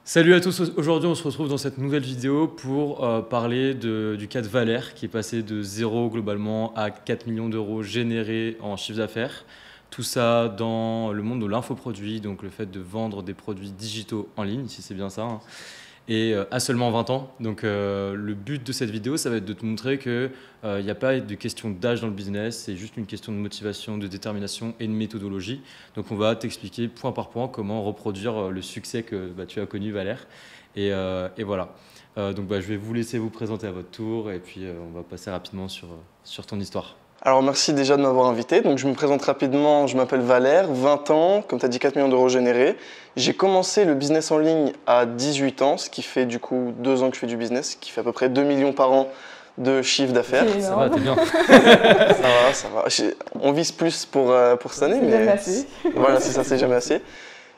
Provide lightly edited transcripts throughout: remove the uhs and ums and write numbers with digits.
Salut à tous, aujourd'hui on se retrouve dans cette nouvelle vidéo pour parler du cas de Valère qui est passé de 0 globalement à 4 millions d'euros générés en chiffre d'affaires. Tout ça dans le monde de l'infoproduit, donc le fait de vendre des produits digitaux en ligne, si c'est bien ça, hein, et à seulement 20 ans. Donc le but de cette vidéo, ça va être de te montrer qu'il n'y a pas de question d'âge dans le business, c'est juste une question de motivation, de détermination et de méthodologie. Donc on va t'expliquer point par point comment reproduire le succès que tu as connu, Valère. Et voilà. Donc je vais vous laisser vous présenter à votre tour et puis on va passer rapidement sur ton histoire. Alors merci déjà de m'avoir invité. Donc je me présente rapidement, je m'appelle Valère, 20 ans, comme tu as dit 4 millions d'euros générés. J'ai commencé le business en ligne à 18 ans, ce qui fait du coup 2 ans que je fais du business, ce qui fait à peu près 2 millions par an de chiffre d'affaires. Ça va, t'es bien. Ça va. On vise plus pour cette année, mais jamais assez. Voilà, c'est ça, c'est jamais assez.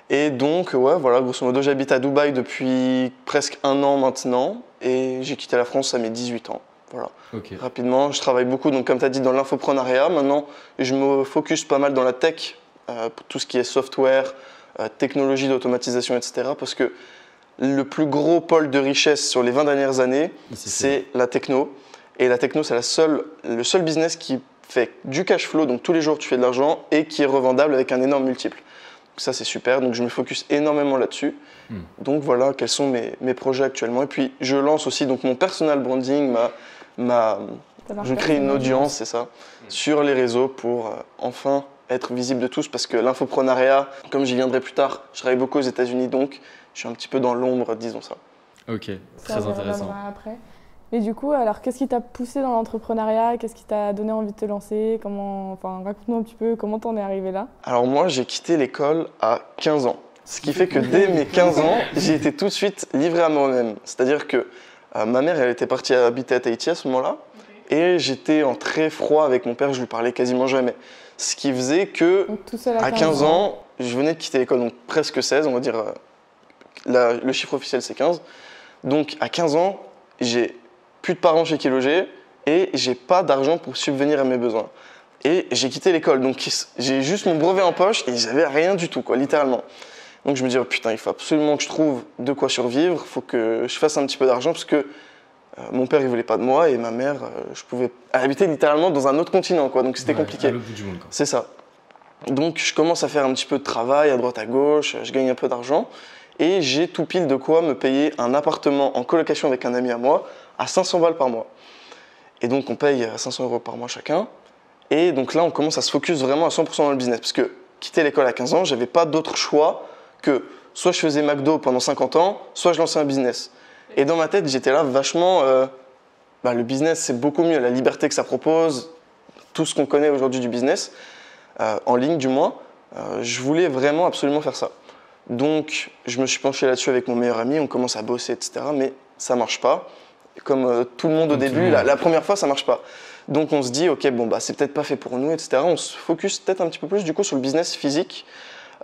Et donc, ouais, voilà, grosso modo, j'habite à Dubaï depuis presque 1 an maintenant et j'ai quitté la France à mes 18 ans. Voilà. Okay. Rapidement, je travaille beaucoup, donc comme tu as dit, dans l'infoprenariat. Maintenant, je me focus pas mal dans la tech, pour tout ce qui est software, technologie d'automatisation, etc. Parce que le plus gros pôle de richesse sur les 20 dernières années, c'est la techno. Et la techno, c'est le seul business qui fait du cash flow, donc tous les jours tu fais de l'argent, et qui est revendable avec un énorme multiple. Donc ça, c'est super, donc je me focus énormément là-dessus. Donc voilà, quels sont mes projets actuellement. Et puis, je lance aussi donc, mon personal branding, je crée une audience, c'est ça, sur les réseaux pour enfin être visible de tous, parce que l'infoprenariat, comme j'y viendrai plus tard, je travaille beaucoup aux États-Unis, donc je suis un petit peu dans l'ombre, disons ça. Ok, très intéressant. Après. Et du coup, alors qu'est-ce qui t'a poussé dans l'entrepreneuriat? Qu'est-ce qui t'a donné envie de te lancer? Raconte-nous un petit peu comment t'en es arrivé là. Alors moi, j'ai quitté l'école à 15 ans. Ce qui fait que dès mes 15 ans, j'ai été tout de suite livré à moi-même. C'est-à-dire que ma mère, elle était partie habiter à Tahiti à ce moment-là. Et j'étais en très froid avec mon père, je lui parlais quasiment jamais. Ce qui faisait que, à 15 ans, je venais de quitter l'école, donc presque 16, on va dire. Le chiffre officiel, c'est 15. Donc à 15 ans, j'ai plus de parents chez qui loger et j'ai pas d'argent pour subvenir à mes besoins. Et j'ai quitté l'école, donc j'ai juste mon brevet en poche et j'avais rien du tout, quoi, littéralement. Donc je me dis, oh, putain, il faut absolument que je trouve de quoi survivre, il faut que je fasse un petit peu d'argent parce que mon père, il voulait pas de moi et ma mère, elle habitait littéralement dans un autre continent, quoi, donc c'était compliqué. À l'autre bout du monde, quoi. C'est ça. Donc je commence à faire un petit peu de travail à droite à gauche, je gagne un peu d'argent et j'ai tout pile de quoi me payer un appartement en colocation avec un ami à moi à 500 balles par mois. Et donc on paye 500 euros par mois chacun. Et donc là, on commence à se focus vraiment à 100% dans le business. Parce que quitter l'école à 15 ans, je n'avais pas d'autre choix que soit je faisais McDo pendant 50 ans, soit je lançais un business. Et dans ma tête, j'étais là vachement... le business, c'est beaucoup mieux. La liberté que ça propose, tout ce qu'on connaît aujourd'hui du business, en ligne du moins, je voulais vraiment absolument faire ça. Donc, je me suis penché là-dessus avec mon meilleur ami, on commence à bosser, etc. Mais ça ne marche pas. Comme tout le monde au début, la première fois, ça ne marche pas. Donc on se dit, ok, c'est peut-être pas fait pour nous, etc. On se focus peut-être un petit peu plus du coup sur le business physique.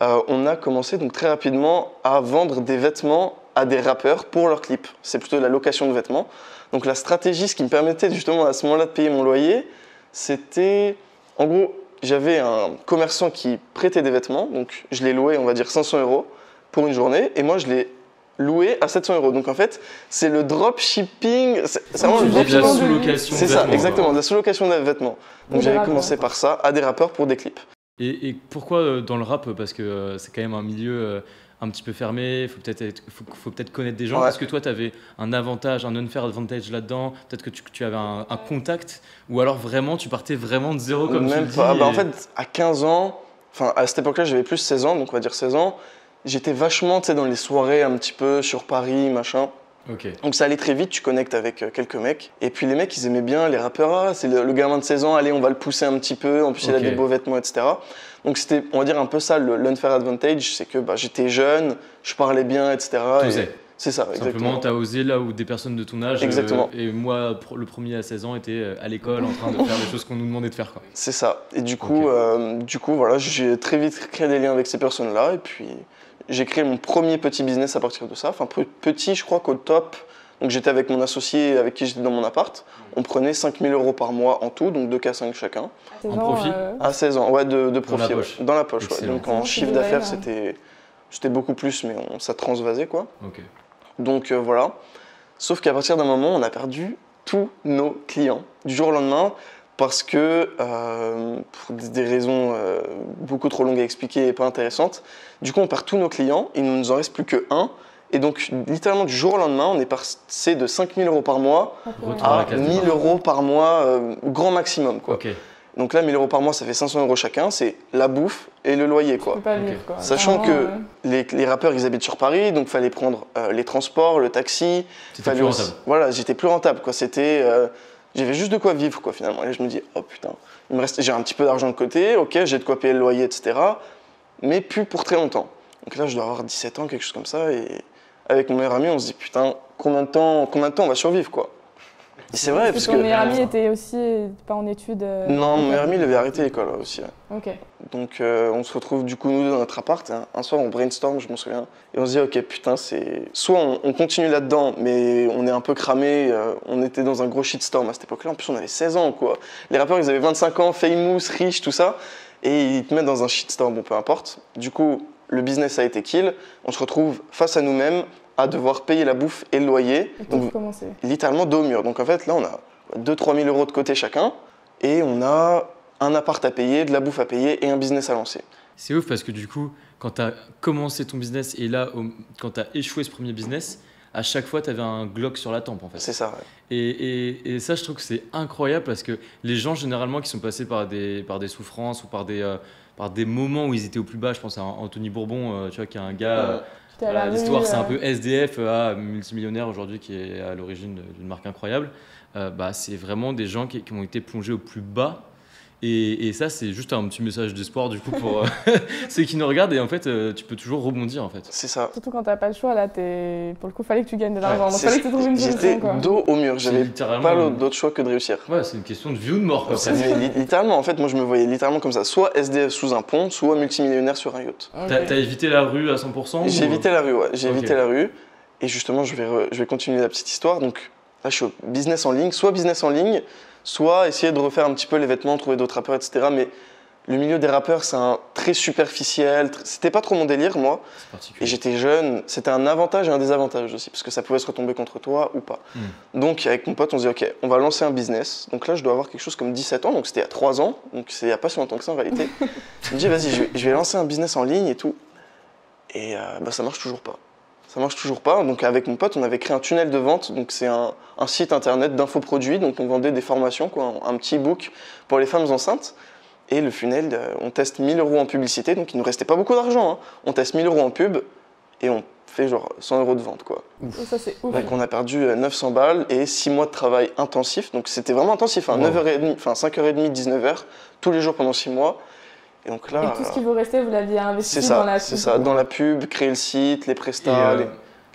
On a commencé donc très rapidement à vendre des vêtements à des rappeurs pour leurs clips. C'est plutôt de la location de vêtements. Donc la stratégie, ce qui me permettait justement à ce moment-là de payer mon loyer, c'était, en gros, j'avais un commerçant qui prêtait des vêtements, donc je l'ai loué, on va dire 500 euros pour une journée, et moi je l'ai loué à 700 euros. Donc en fait, c'est le dropshipping. C'est vraiment de la sous-location. C'est ça, exactement, de la sous-location de vêtements. Donc j'avais commencé par ça, à des rappeurs pour des clips. Et pourquoi dans le rap? Parce que c'est quand même un milieu un petit peu fermé, faut peut-être connaître des gens. Ouais. Est-ce que toi, tu avais un avantage, un unfair advantage là-dedans? Peut-être que tu avais un contact? Ou alors vraiment, tu partais vraiment de zéro comme Même tu pas. le dis En fait, à 15 ans, à cette époque-là, j'avais plus 16 ans, donc on va dire 16 ans. J'étais vachement dans les soirées un petit peu sur Paris, machin. Okay. Donc ça allait très vite, tu connectes avec quelques mecs. Et puis les mecs, ils aimaient bien les rappeurs. C'est le gamin de 16 ans, allez, on va le pousser un petit peu. En plus, il a des beaux vêtements, etc. Donc c'était, on va dire, un peu ça, l'unfair advantage. C'est que j'étais jeune, je parlais bien, etc. T'osais. C'est ça, exactement. Simplement, tu as osé là où des personnes de ton âge, et moi, le premier à 16 ans, était à l'école en train de faire les choses qu'on nous demandait de faire, quoi. C'est ça. Et du coup, voilà, j'ai très vite créé des liens avec ces personnes-là. Et puis, j'ai créé mon premier petit business à partir de ça. Enfin, petit, je crois qu'au top, donc j'étais avec mon associé avec qui j'étais dans mon appart. On prenait 5 000 euros par mois en tout, donc 2K5 chacun. En profit À 16 ans, ouais, de profit. Dans la poche. Dans la poche, ouais. Donc en chiffre d'affaires, c'était C'était beaucoup plus, mais ça transvasait, quoi. Ok. Donc voilà. Sauf qu'à partir d'un moment, on a perdu tous nos clients du jour au lendemain parce que, pour des raisons beaucoup trop longues à expliquer et pas intéressantes, du coup, on perd tous nos clients. Il ne nous en reste plus que un. Et donc, littéralement, du jour au lendemain, on est passé de 5 000 € par mois Retour à la à case 1 000 départ. € par mois, grand maximum, quoi. Ok. Donc là, 1 000 € par mois, ça fait 500 € chacun. C'est la bouffe et le loyer, Tu quoi. peux pas Ok. vivre, quoi. Sachant Vraiment, que les rappeurs, ils habitent sur Paris, donc il fallait prendre les transports, le taxi. C'était Fallait plus aussi- rentable. Voilà, j'étais plus rentable, quoi. J'avais juste de quoi vivre, quoi, finalement. Et là, je me dis, oh putain, j'ai un petit peu d'argent de côté, ok, j'ai de quoi payer le loyer, etc. Mais plus pour très longtemps. Donc là, je dois avoir 17 ans, quelque chose comme ça. Et avec mon meilleur ami, on se dit, putain, combien de temps on va survivre, quoi. Et c'est vrai, parce ton meilleur que. ami était aussi pas en études. Non, mon ok. meilleur ami, il avait arrêté l'école aussi. Ouais. Ok. Donc on se retrouve du coup nous deux dans notre appart. Un soir on brainstorm, je m'en souviens, et on se dit ok putain c'est soit on continue là-dedans, mais on est un peu cramé. On était dans un gros shitstorm à cette époque-là. En plus on avait 16 ans quoi. Les rappeurs ils avaient 25 ans, famous, riches, tout ça, et ils te mettent dans un shitstorm. Bon peu importe. Du coup le business a été kill. On se retrouve face à nous-mêmes à devoir payer la bouffe et le loyer. Et Donc tout commencer. littéralement dos au mur. Donc en fait là on a 2-3 000 € de côté chacun, et on a un appart à payer, de la bouffe à payer et un business à lancer. C'est ouf parce que du coup, quand tu as commencé ton business et là, quand tu as échoué ce premier business, à chaque fois, tu avais un Glock sur la tempe en fait. C'est ça, ouais. Et ça, je trouve que c'est incroyable parce que les gens, généralement, qui sont passés par des souffrances ou par des moments où ils étaient au plus bas, je pense à Anthony Bourbon, tu vois, qui est un gars, J'étais à la rue, l'histoire, c'est un peu SDF, multimillionnaire aujourd'hui, qui est à l'origine d'une marque incroyable. C'est vraiment des gens qui ont été plongés au plus bas. Et ça, c'est juste un petit message d'espoir du coup pour ceux qui nous regardent. Et en fait, tu peux toujours rebondir en fait. C'est ça. Surtout quand t'as pas le choix, là, pour le coup, fallait que tu gagnes de l'argent. Ouais, Donc fallait que tu trouves une J'étais solution, quoi. dos au mur, C'est j'avais littéralement pas une- d'autre choix que de réussir. Ouais, c'est une question de vie ou de mort quoi. Mais littéralement, en fait, moi je me voyais littéralement comme ça, soit SDF sous un pont, soit multimillionnaire sur un yacht. Ok. T'as évité la rue à 100% J'ai ou- évité la rue, ouais, j'ai Ok. évité la rue. Et justement, je vais continuer la petite histoire. Donc là, je suis au business en ligne, soit essayer de refaire un petit peu les vêtements, trouver d'autres rappeurs, etc. Mais le milieu des rappeurs, c'est un très superficiel. C'était pas trop mon délire, moi. C'est Et particulier. j'étais jeune, c'était un avantage et un désavantage aussi, parce que ça pouvait se retomber contre toi ou pas. Donc avec mon pote, on se dit, ok, on va lancer un business. Donc là, je dois avoir quelque chose comme 17 ans, donc c'était il y a 3 ans, donc c'est il n'y a pas si longtemps que ça en réalité. Je me dis, vas-y, je vais lancer un business en ligne et tout. Et ça marche toujours pas. Ça marche toujours pas. Donc avec mon pote, on avait créé un tunnel de vente. Donc c'est un site internet d'infoproduits. Donc on vendait des formations, quoi, un petit book pour les femmes enceintes. Et le funnel, on teste 1 000 € en publicité. Donc il nous restait pas beaucoup d'argent, hein. On teste 1 000 € en pub et on fait genre 100 € de vente, quoi. Et ça, c'est ouf. Donc on a perdu 900 balles et 6 mois de travail intensif. Donc c'était vraiment intensif, hein, Wow. 9h30, enfin 5h30, 19h, tous les jours pendant 6 mois. Et donc là, Et tout ce qui vous restait, vous l'aviez investi c'est dans la ça, c'est ça, dans la pub, créer le site, les prestats,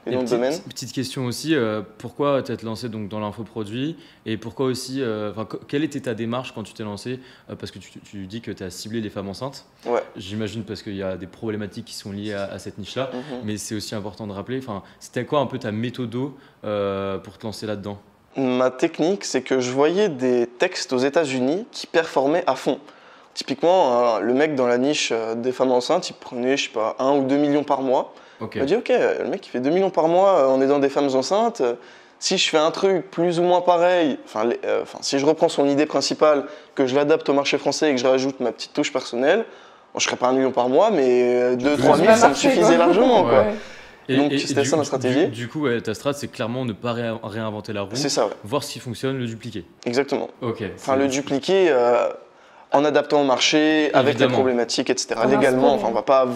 les noms de domaine. Petite question aussi, pourquoi t'être lancé donc dans l'infoproduit et pourquoi aussi, quelle était ta démarche quand tu t'es lancé parce que tu dis que tu as ciblé les femmes enceintes. Ouais. J'imagine parce qu'il y a des problématiques qui sont liées à cette niche-là, Mhm. mais c'est aussi important de rappeler. C'était quoi un peu ta méthodo pour te lancer là-dedans? Ma technique, c'est que je voyais des textes aux États-Unis qui performaient à fond. Typiquement, le mec dans la niche des femmes enceintes, il prenait, je sais pas, 1 ou 2 millions par mois. Ok. Je me dis, ok, le mec il fait 2 millions par mois en aidant des femmes enceintes. Si je fais un truc plus ou moins pareil, si je reprends son idée principale, que je l'adapte au marché français et que je rajoute ma petite touche personnelle, bon, je ne serais pas 1 million par mois, mais 2-3 Ça 000, va ça me marcher, suffisait quoi. largement, quoi. Ouais. Donc, c'était ça ma stratégie. Du coup, ouais, ta strat, c'est clairement ne pas réinventer la roue, C'est ça, ouais, voir ce qui fonctionne, le dupliquer. exactement. Ok. Enfin, le dupliquer en adaptant au marché, avec les Évidemment. problématiques, etc. Un Légalement, instrument. on va pas,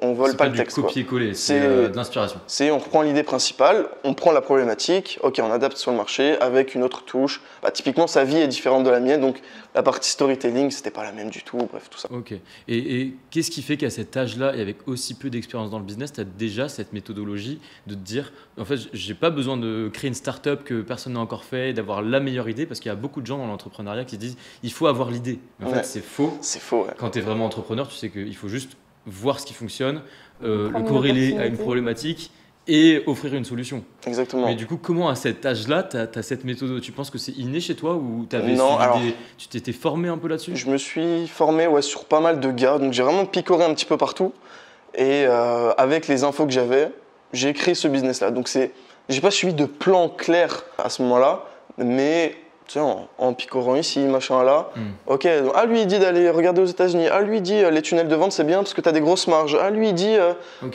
on vole C'est pas pas le texte, du quoi. copier-coller, c'est C'est- de l'inspiration. C'est on prend l'idée principale, on prend la problématique, ok, on adapte sur le marché avec une autre touche. Typiquement, sa vie est différente de la mienne, donc la partie storytelling, c'était pas la même du tout, bref, tout ça. Ok. Et qu'est-ce qui fait qu'à cet âge-là et avec aussi peu d'expérience dans le business, tu as déjà cette méthodologie de te dire, en fait, j'ai pas besoin de créer une start-up que personne n'a encore fait, d'avoir la meilleure idée, parce qu'il y a beaucoup de gens dans l'entrepreneuriat qui se disent, il faut avoir l'idée. Mais en Ouais. fait, c'est faux. C'est faux, ouais. Quand tu es vraiment entrepreneur, tu sais qu'il faut juste voir ce qui fonctionne, Prendre le une corréler à une opportunité. problématique et offrir une solution. Exactement. Mais du coup, comment à cet âge-là, tu as cette méthode? Tu penses que c'est inné chez toi ou Non, alors- tu t'étais formé un peu là-dessus? Je me suis formé sur pas mal de gars, donc j'ai vraiment picoré un petit peu partout. Et avec les infos que j'avais, j'ai créé ce business-là. Donc j'ai pas suivi de plan clair à ce moment-là, mais tu sais, en picorant ici, machin là. Ok, donc, lui il dit d'aller regarder aux États-Unis. Lui il dit les tunnels de vente c'est bien parce que tu as des grosses marges. Lui il dit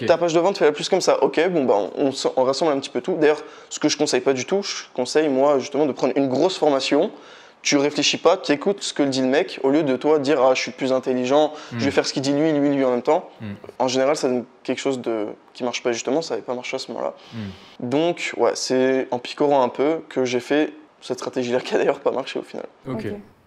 ta page de vente fais-la plus comme ça. Ok, bon bah on rassemble un petit peu tout. D'ailleurs, ce que je conseille pas du tout, je conseille moi justement de prendre une grosse formation. Tu réfléchis pas, tu écoutes ce que dit le mec au lieu de toi dire je suis plus intelligent, je vais faire ce qu'il dit lui en même temps. En général, ça donne quelque chose qui marche pas justement, ça n'avait pas marché à ce moment-là. Donc ouais, c'est en picorant un peu que j'ai fait cette stratégie-là qui a d'ailleurs pas marché au final. Ok.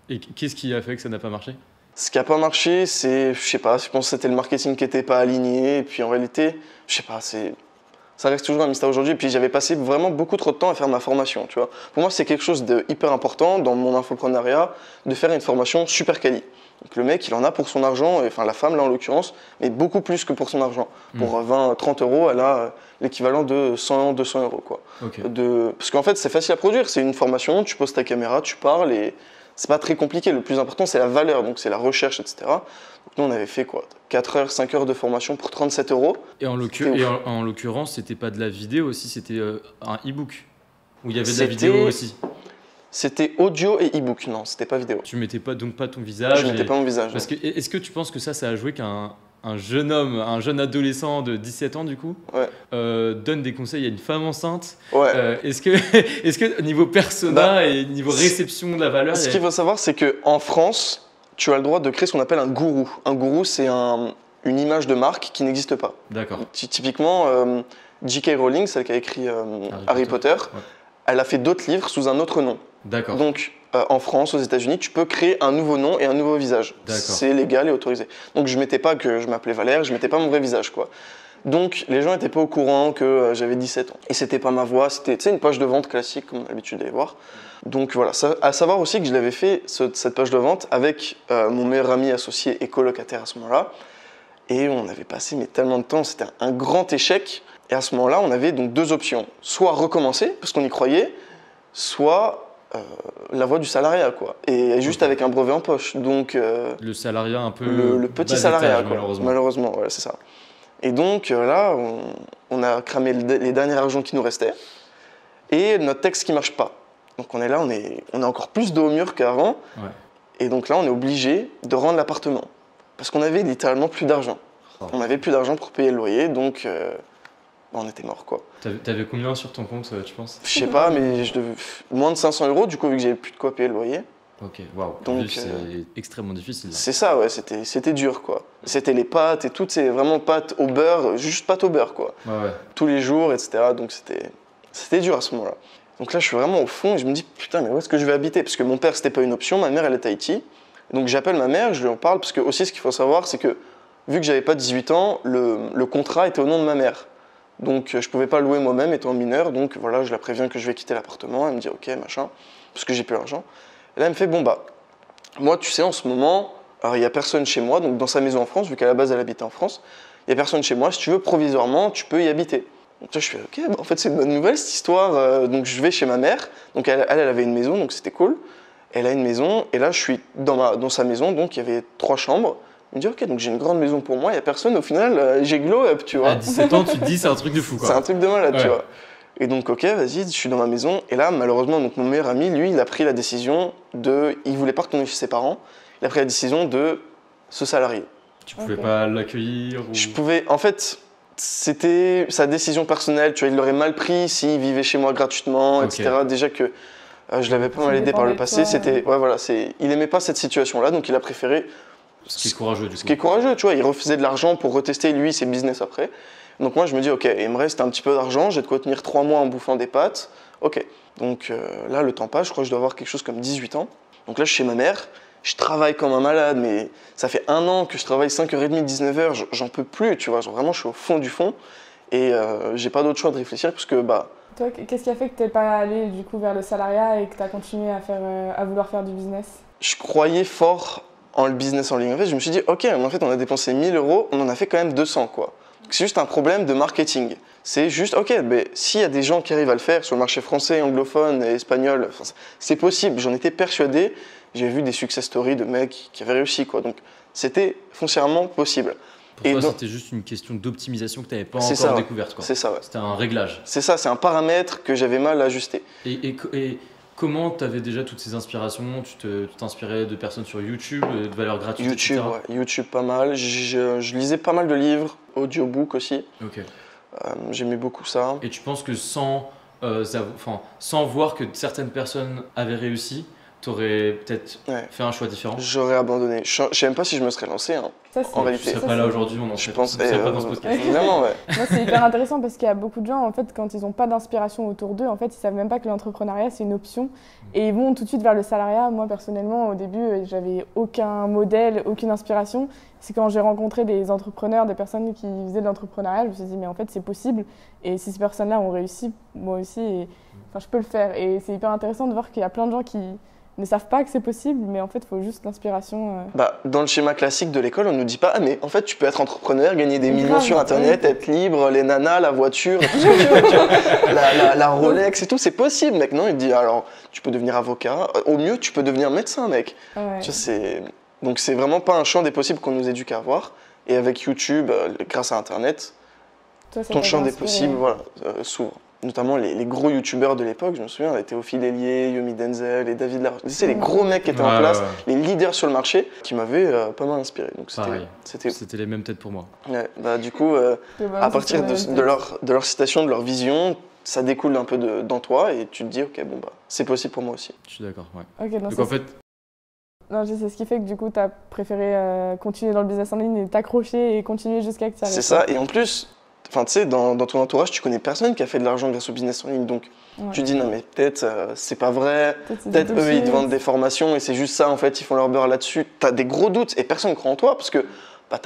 Et qu'est-ce qui a fait que ça n'a pas marché? Ce qui a pas marché, c'est, je sais pas, je pense que c'était le marketing qui était pas aligné. Et puis en réalité, je sais pas, ça reste toujours un mystère aujourd'hui. Et puis j'avais passé vraiment beaucoup trop de temps à faire ma formation, tu vois. Pour moi, c'est quelque chose de hyper important dans mon infoprenariat de faire une formation super quali. Donc le mec, il en a pour son argent, enfin la femme là en l'occurrence, mais beaucoup plus que pour son argent. Pour 20, 30 euros, elle a l'équivalent de 100, 200 euros quoi. Parce qu'en fait, c'est facile à produire. C'est une formation, tu poses ta caméra, tu parles et c'est pas très compliqué. Le plus important, c'est la valeur, donc c'est la recherche, etc. Donc nous, on avait fait quoi 4 heures, 5 heures de formation pour 37 euros. Et en l'occurrence, c'était pas de la vidéo aussi, c'était un e-book où il y avait de la vidéo aussi. C'était audio et e-book, non, c'était pas vidéo. Tu mettais donc pas ton visage. Je mettais pas mon visage. Parce que est-ce que tu penses que ça a joué qu'un jeune homme, un jeune adolescent de 17 ans du coup, donne des conseils à une femme enceinte? Est-ce que niveau persona et niveau réception de la valeur, ce qu'il faut savoir, c'est que en France, tu as le droit de créer ce qu'on appelle un gourou. Un gourou, c'est une image de marque qui n'existe pas. D'accord. Typiquement, J.K. Rowling, celle qui a écrit Harry Potter, elle a fait d'autres livres sous un autre nom. D'accord. Donc, en France, aux États-Unis, tu peux créer un nouveau nom et un nouveau visage. C'est légal et autorisé. Donc, je mettais pas que je m'appelais Valère, je mettais pas mon vrai visage, quoi. Donc, les gens n'étaient pas au courant que j'avais 17 ans. Et c'était pas ma voix, c'était une page de vente classique, comme on a l'habitude d'aller voir. Donc, voilà. À savoir aussi que je l'avais fait, cette page de vente, avec mon meilleur ami associé et colocataire à ce moment-là. Et on avait passé tellement de temps, c'était un grand échec. Et à ce moment-là, on avait donc deux options. Soit recommencer, parce qu'on y croyait, soit la voie du salariat, quoi. Et juste avec un brevet en poche. Donc, le salariat un peu... Le petit salariat, quoi. Malheureusement, ouais, c'est ça. Et donc là, on a cramé les derniers argents qui nous restaient. Et notre texte qui ne marche pas. Donc on est là, on est encore plus dos au mur qu'avant. Et donc là, on est obligé de rendre l'appartement. Parce qu'on avait littéralement plus d'argent. On n'avait plus d'argent pour payer le loyer, donc... on était mort, quoi. T'avais combien sur ton compte, tu penses? Je sais pas, mais je devais moins de 500 €, du coup, vu que j'avais plus de quoi payer le loyer. Ok, waouh. Donc c'est extrêmement difficile. C'est ça, ouais, c'était dur, quoi. C'était les pâtes et tout, c'est vraiment pâtes au beurre, juste pâtes au beurre, quoi. Tous les jours, etc. Donc c'était dur à ce moment-là. Donc là, je suis vraiment au fond et je me dis, putain, mais où est-ce que je vais habiter? Parce que mon père, c'était pas une option, ma mère, elle est à Haïti. Donc j'appelle ma mère, je lui en parle, parce que aussi, ce qu'il faut savoir, c'est que vu que j'avais pas 18 ans, le contrat était au nom de ma mère. Donc je pouvais pas louer moi-même étant mineur, donc voilà, je la préviens que je vais quitter l'appartement, elle me dit ok, machin, parce que j'ai plus l'argent. Et là elle me fait bon bah, moi tu sais en ce moment, il y a personne chez moi, donc dans sa maison en France, vu qu'à la base elle habitait en France, il y a personne chez moi, si tu veux provisoirement, tu peux y habiter. Donc là je fais ok, bah, en fait c'est une bonne nouvelle cette histoire, donc je vais chez ma mère, donc elle avait une maison, donc c'était cool, elle a une maison, et là je suis dans sa maison, donc il y avait 3 chambres. Il me dit ok, donc j'ai une grande maison pour moi, il n'y a personne, au final j'ai glow up, tu vois. À 17 ans, tu te dis c'est un truc de fou, quoi. C'est un truc de malade, tu vois. Et donc ok, vas-y, je suis dans ma maison, et là malheureusement, donc, mon meilleur ami, lui, il a pris la décision il voulait pas retourner chez ses parents, il a pris la décision de se salarier. Tu pouvais pas l'accueillir ou... Je pouvais, en fait, c'était sa décision personnelle, tu vois, il l'aurait mal pris s'il vivait chez moi gratuitement, etc. Déjà que je l'avais pas mal aidé par le passé, il aimait pas cette situation-là, donc il a préféré... Ce qui est courageux, du coup. Ce qui est courageux, tu vois, il refaisait de l'argent pour retester, lui, ses business après. Donc moi, je me dis, ok, il me reste un petit peu d'argent, j'ai de quoi tenir 3 mois en bouffant des pâtes. Ok, donc là, le temps passe, je crois que je dois avoir quelque chose comme 18 ans. Donc là, je suis chez ma mère, je travaille comme un malade, mais ça fait 1 an que je travaille 5h30, 19h, j'en peux plus, tu vois, genre vraiment, je suis au fond du fond. Et j'ai pas d'autre choix de réfléchir, parce que, bah... Toi, qu'est-ce qui a fait que t'es pas allé, du coup, vers le salariat et que t'as continué à vouloir faire du business? Je croyais fort en le business en ligne. En fait, je me suis dit, ok, en fait, on a dépensé 1 000 €, on en a fait quand même 200, quoi. C'est juste un problème de marketing. C'est juste, ok, mais s'il y a des gens qui arrivent à le faire sur le marché français, anglophone et espagnol, c'est possible. J'en étais persuadé. J'ai vu des success stories de mecs qui avaient réussi, quoi. Donc, c'était foncièrement possible. Pour Et toi, dans- c'était juste une question d'optimisation que tu n'avais pas C'est encore ça, ouais. découverte, quoi. C'est ça, ouais. C'était un réglage. C'est ça, c'est un paramètre que j'avais mal ajusté. Et comment tu avais déjà toutes ces inspirations? Tu t'inspirais de personnes sur YouTube, de valeurs gratuites, YouTube, etc. ouais, YouTube pas mal. Je lisais pas mal de livres, audiobook aussi. Ok. J'aimais beaucoup ça. Et tu penses que sans voir que certaines personnes avaient réussi, tu aurais peut-être Ouais. fait un choix différent? J'aurais abandonné. Je sais même pas si je me serais lancé, hein. Ça, En Tu réalité. serais ça, pas là c'est- aujourd'hui, on en Je serait pense. pas dans ce podcast. Vraiment, ouais. Moi, c'est hyper intéressant parce qu'il y a beaucoup de gens, en fait, quand ils n'ont pas d'inspiration autour d'eux, en fait, ils savent même pas que l'entrepreneuriat, c'est une option. Et ils vont tout de suite vers le salariat. Moi, personnellement, au début, j'avais aucun modèle, aucune inspiration. C'est quand j'ai rencontré des entrepreneurs, des personnes qui faisaient de l'entrepreneuriat, je me suis dit, mais en fait, c'est possible. Et si ces personnes-là ont réussi, moi aussi, enfin, je peux le faire. Et c'est hyper intéressant de voir qu'il y a plein de gens qui ne savent pas que c'est possible, mais en fait, il faut juste l'inspiration. Bah, dans le schéma classique de l'école, on nous dit pas, ah, mais en fait, tu peux être entrepreneur, gagner des millions Grave, sur Internet, oui. être libre, les nanas, la voiture, tout ce que tu veux, tu vois. La Rolex et tout, c'est possible, mec. Non, il te dit, alors, tu peux devenir avocat. Au mieux, tu peux devenir médecin, mec. Ouais. Tu vois, donc, c'est vraiment pas un champ des possibles qu'on nous éduque à avoir. Et avec YouTube, grâce à Internet, Toi, ça ton t'a champ des inspiré. possibles, voilà, s'ouvre. Notamment les gros youtubeurs de l'époque, je me souviens, Théophile Hélier, Yomi Denzel et David Laroche. C'est les gros mecs qui étaient en Ouais, place, ouais. les leaders sur le marché, qui m'avaient pas mal inspiré. Donc Pareil. c'était C'était les mêmes têtes pour moi. ouais, bah, du coup, Et voilà, à partir c'est ce que de leur citation, de leur vision, ça découle un peu dans toi et tu te dis, ok, bon, bah, c'est possible pour moi aussi. Je suis d'accord, ouais. Ok, non, Donc c'est en fait, non, c'est ce qui fait que du coup, tu as préféré continuer dans le business en ligne et t'accrocher et continuer jusqu'à que tu arrives. C'est ça, et en plus, enfin, tu sais, dans ton entourage, tu connais personne qui a fait de l'argent grâce au business en ligne, donc Ouais. tu te dis, non, mais peut-être c'est pas vrai. c'est Peut-être du eux, ils te bullshit. vendent des formations et c'est juste ça, en fait, ils font leur beurre là-dessus. T'as des gros doutes et personne ne croit en toi parce que bah,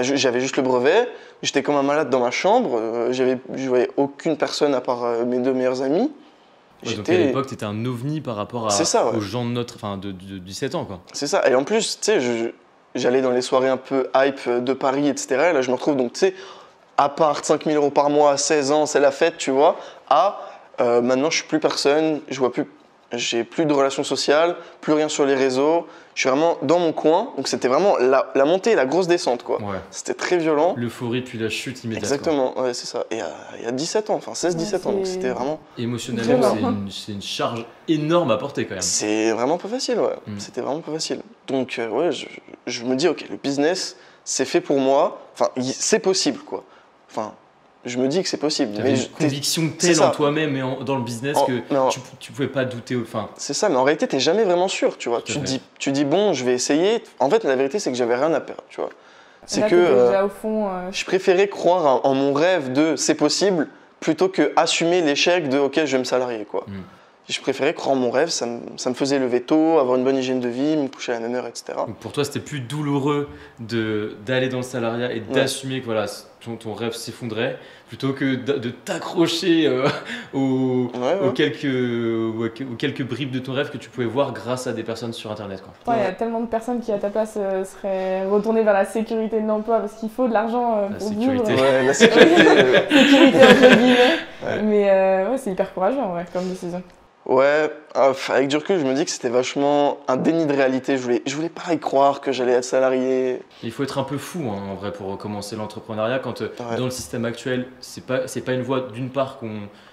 j'avais juste le brevet, j'étais comme un malade dans ma chambre, je voyais aucune personne à part mes deux meilleurs amis. ouais, donc à l'époque, tu étais un ovni par rapport C'est ça, ouais. aux gens de 17 ans, quoi. C'est ça, et en plus, tu sais, j'allais dans les soirées un peu hype de Paris, etc. Et là, je me retrouve donc, tu sais, à part 5 000 € par mois à 16 ans, c'est la fête, tu vois, maintenant, je suis plus personne, j'ai plus de relations sociales, plus rien sur les réseaux, je suis vraiment dans mon coin, donc c'était vraiment la montée et la grosse descente, quoi. Ouais. C'était très violent. L'euphorie puis la chute immédiate. Exactement, ouais, c'est ça. Et il y a 17 ans, enfin 16-17 ans, donc c'est- c'était vraiment, Quoi. Émotionnellement, Violent. c'est une charge énorme à porter quand même. c'est vraiment pas facile, ouais. Mm. C'était vraiment pas facile. Donc, ouais, je me dis, ok, le business, c'est fait pour moi, enfin, c'est possible, quoi. Enfin, je me dis que c'est possible. Tu avais une conviction telle ça. en toi-même et dans le business Oh, que non. tu pouvais pas douter. Enfin, C'est ça, mais en réalité, t'es jamais vraiment sûr, tu vois. Tout à fait. Tu dis, bon, je vais essayer. En fait, la vérité, c'est que j'avais rien à perdre, tu vois. C'est Là, que t'étais déjà au fond. je préférais croire en mon rêve de c'est possible plutôt que assumer l'échec de ok, je vais me salarier, quoi. Mm. Je préférais croire en mon rêve, ça me faisait lever tôt, avoir une bonne hygiène de vie, me coucher à la même heure, etc. donc pour toi, c'était plus douloureux d'aller dans le salariat et d'assumer que voilà, ton rêve s'effondrait plutôt que de t'accrocher aux Ouais. quelques bribes de ton rêve que tu pouvais voir grâce à des personnes sur Internet, quoi. Pourtant, il y a tellement de personnes qui, à ta place, seraient retournées vers la sécurité de l'emploi parce qu'il faut de l'argent La pour sécurité. vivre. Ouais, la sécurité. Sécurité entre guillemets. Ouais. Mais ouais, c'est hyper courageux en vrai comme décision. Ouais, avec du recul, je me dis que c'était vachement un déni de réalité. Je voulais pas y croire que j'allais être salarié. Il faut être un peu fou hein, en vrai pour commencer l'entrepreneuriat quand Ouais. dans le système actuel, c'est pas une voie d'une part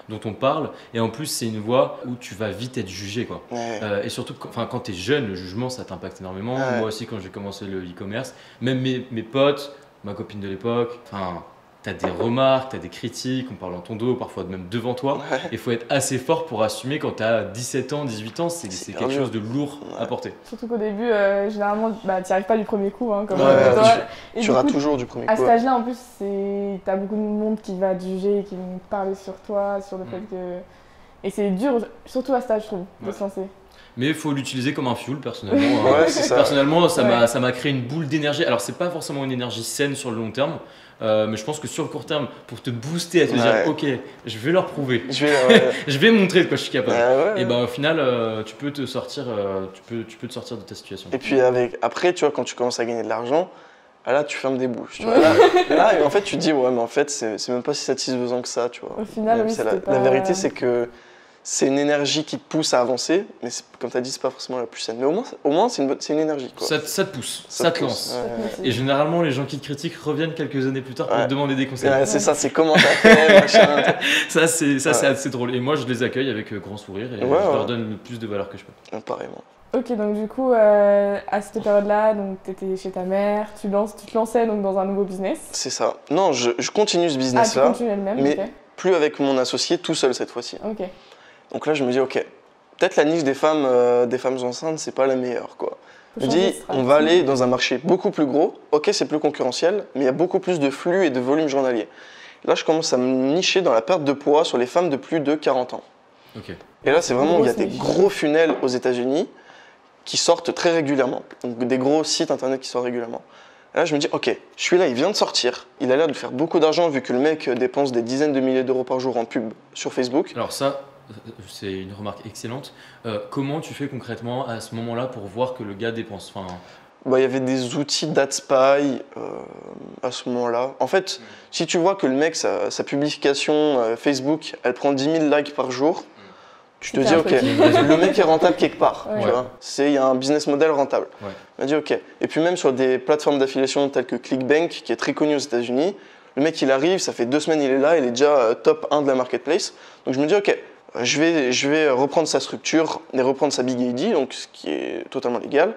dont on parle et en plus c'est une voie où tu vas vite être jugé, quoi. Ouais. Et surtout quand tu es jeune, le jugement ça t'impacte énormément. Ouais. Moi aussi quand j'ai commencé le e-commerce, même mes potes, ma copine de l'époque, enfin t'as des remarques, t'as des critiques, on parle dans ton dos, parfois même devant toi. Ouais. Il faut être assez fort pour assumer quand t'as 17 ans, 18 ans, c'est hyper quelque dur. chose de lourd à Ouais. porter. Surtout qu'au début, généralement, bah, tu n'y arrives pas du premier coup, hein, comme Ouais, toi. Et Tu du rates coup, toujours du premier à coup. cet âge-là, en plus, t'as beaucoup de monde qui va te juger, qui vont parler sur toi, sur le fait que. Et c'est dur, surtout à cet âge, je trouve, de Ouais. se lancer. Mais il faut l'utiliser comme un fuel personnellement. Ouais, c'est ça. Personnellement, ça Ouais. m'a créé une boule d'énergie. Alors, c'est pas forcément une énergie saine sur le long terme, mais je pense que sur le court terme, pour te booster, à te Ouais. dire, ok, je vais leur prouver, Ouais. je vais montrer de quoi je suis capable. Ouais. Et ben au final, tu peux te sortir, tu peux te sortir de ta situation. Et puis après, tu vois, quand tu commences à gagner de l'argent, là, tu fermes des bouches. Tu vois. Ouais. Là, et en fait, tu te dis, ouais, mais en fait, c'est même pas si satisfaisant que ça, tu vois. Au final, oui, C'est c'était pas. la vérité, c'est que c'est une énergie qui te pousse à avancer, mais comme tu as dit, c'est pas forcément la plus saine. Mais au moins c'est une énergie. Quoi. Ça te pousse, ça te lance. Ouais. Et généralement, les gens qui te critiquent reviennent quelques années plus tard pour te demander des conseils. Ouais, c'est ça, c'est comment t'as fait, machin. Ça, c'est assez drôle. Et moi, je les accueille avec grand sourire et je leur donne le plus de valeur que je peux. Pareillement. Ok, donc du coup, à cette période-là, tu étais chez ta mère, tu te lançais donc dans un nouveau business. C'est ça. Non, je continue ce business-là, tu continues le même, mais plus avec mon associé, tout seul cette fois-ci. Ok. Donc là, je me dis, ok, peut-être la niche des femmes enceintes, c'est pas la meilleure, quoi. Je me dis, on va aller dans un marché beaucoup plus gros. Ok, c'est plus concurrentiel, mais il y a beaucoup plus de flux et de volume journalier. Là, je commence à me nicher dans la perte de poids sur les femmes de plus de 40 ans. Okay. Et là, c'est vraiment, il y a des gros funnels aux États-Unis qui sortent très régulièrement. Donc des gros sites internet qui sortent régulièrement. Et là, je me dis, ok, celui-là, il vient de sortir. Il a l'air de faire beaucoup d'argent vu que le mec dépense des dizaines de milliers d'euros par jour en pub sur Facebook. Alors ça, c'est une remarque excellente. Comment tu fais concrètement à ce moment-là pour voir que le gars dépense Il y avait des outils d'AdSpy à ce moment-là. En fait, si tu vois que le mec, sa publication Facebook, elle prend 10 000 likes par jour, tu te dis, ok, le mec est rentable quelque part. Ouais. Tu vois, il y a un business model rentable. Ouais. Je me dis, ok. Et puis même sur des plateformes d'affiliation telles que ClickBank, qui est très connu aux États-Unis, le mec, il arrive, ça fait 2 semaines, il est là, il est déjà top 1 de la marketplace. Donc je me dis, ok, je vais reprendre sa structure et reprendre sa Big ID, donc ce qui est totalement légal.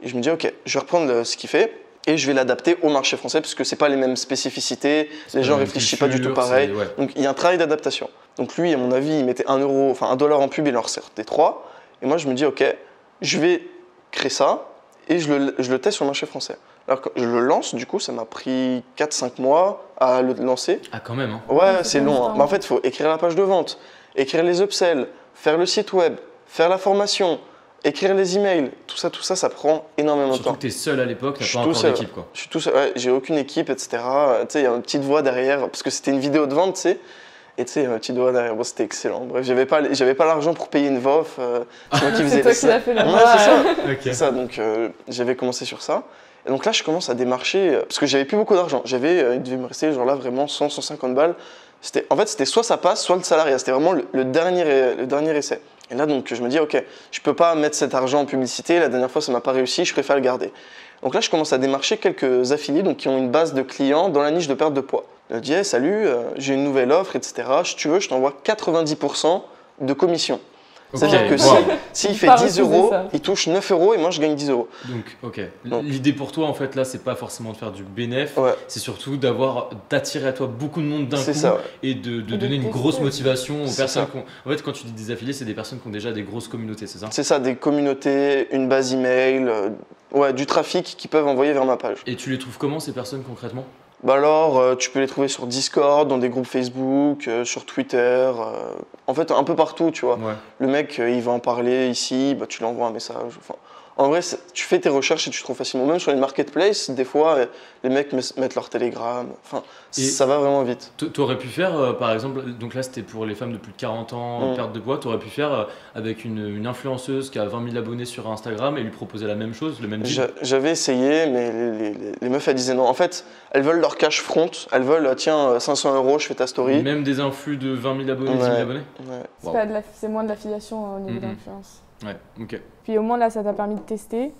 Et je me dis, ok, je vais reprendre ce qu'il fait et je vais l'adapter au marché français parce que c'est pas les mêmes spécificités, les gens réfléchissent pas du tout pareil. Ouais. Donc il y a un travail d'adaptation. Donc lui, à mon avis, il mettait $1 en pub, il en ressortait 3. Et moi, je me dis, ok, je vais créer ça et je le teste sur le marché français. Alors que je le lance, du coup, ça m'a pris 4-5 mois à le lancer. Ah, quand même, hein. Ouais, c'est long. Hein. Mais en fait, il faut écrire la page de vente, écrire les upsells, faire le site web, faire la formation, écrire les emails. Tout ça, ça prend énormément de temps. Surtout que tu es seul à l'époque, tu n'as pas encore d'équipe, quoi. Je suis tout seul, ouais, j'ai aucune équipe, etc. Tu sais, il y a une petite voix derrière, parce que c'était une vidéo de vente, tu sais. Et tu sais, une petite voix derrière, bon, c'était excellent. Bref, j'avais pas l'argent pour payer une voix off. C'est moi qui faisais toi qui l'as fait là-bas. Ouais, c'est ça. Okay. C'est ça, donc j'avais commencé sur ça. Et donc là, je commence à démarcher, parce que j'avais plus beaucoup d'argent. Il devait me rester genre là vraiment 100-150 balles. En fait, c'était soit ça passe, soit le salariat. C'était vraiment le dernier essai. Et là, donc, je me dis, ok, je peux pas mettre cet argent en publicité. La dernière fois, ça m'a pas réussi. Je préfère le garder. Donc là, je commence à démarcher quelques affiliés donc, qui ont une base de clients dans la niche de perte de poids. Je me dis, hey, salut, j'ai une nouvelle offre, etc. Si tu veux, je t'envoie 90% de commission. C'est-à-dire que s'il fait 10 euros, il touche 9 euros et moi je gagne 10 euros. Donc, ok. L'idée pour toi, en fait, là, c'est pas forcément de faire du bénéf, c'est surtout d'attirer à toi beaucoup de monde d'un coup et de donner une grosse motivation aux personnes qui ont... En fait, quand tu dis des affiliés, c'est des personnes qui ont déjà des grosses communautés, c'est ça? C'est ça, des communautés, une base email, du trafic qu'ils peuvent envoyer vers ma page. Et tu les trouves comment, ces personnes, concrètement? Alors, tu peux les trouver sur Discord, dans des groupes Facebook, sur Twitter, en fait un peu partout, tu vois. Ouais. Le mec, il va en parler ici, tu lui envoies un message. Enfin, en vrai, tu fais tes recherches et tu trouves facilement. Même sur les marketplaces, des fois, les mecs mettent leur Telegram. Enfin, ça va vraiment vite. Tu aurais pu faire, par exemple, donc là c'était pour les femmes de plus de 40 ans, perte de poids, tu aurais pu faire avec une influenceuse qui a 20 000 abonnés sur Instagram et lui proposer la même chose, le même deal? J'avais essayé, mais les meufs, elles disaient non. En fait, elles veulent leur cash front, elles veulent, tiens, 500 euros, je fais ta story. Même des influx de 20 000 abonnés, 10 000 abonnés? Ouais. C'est moins de l'affiliation au niveau d'influence. Ouais, ok. Puis au moins là, ça t'a permis de tester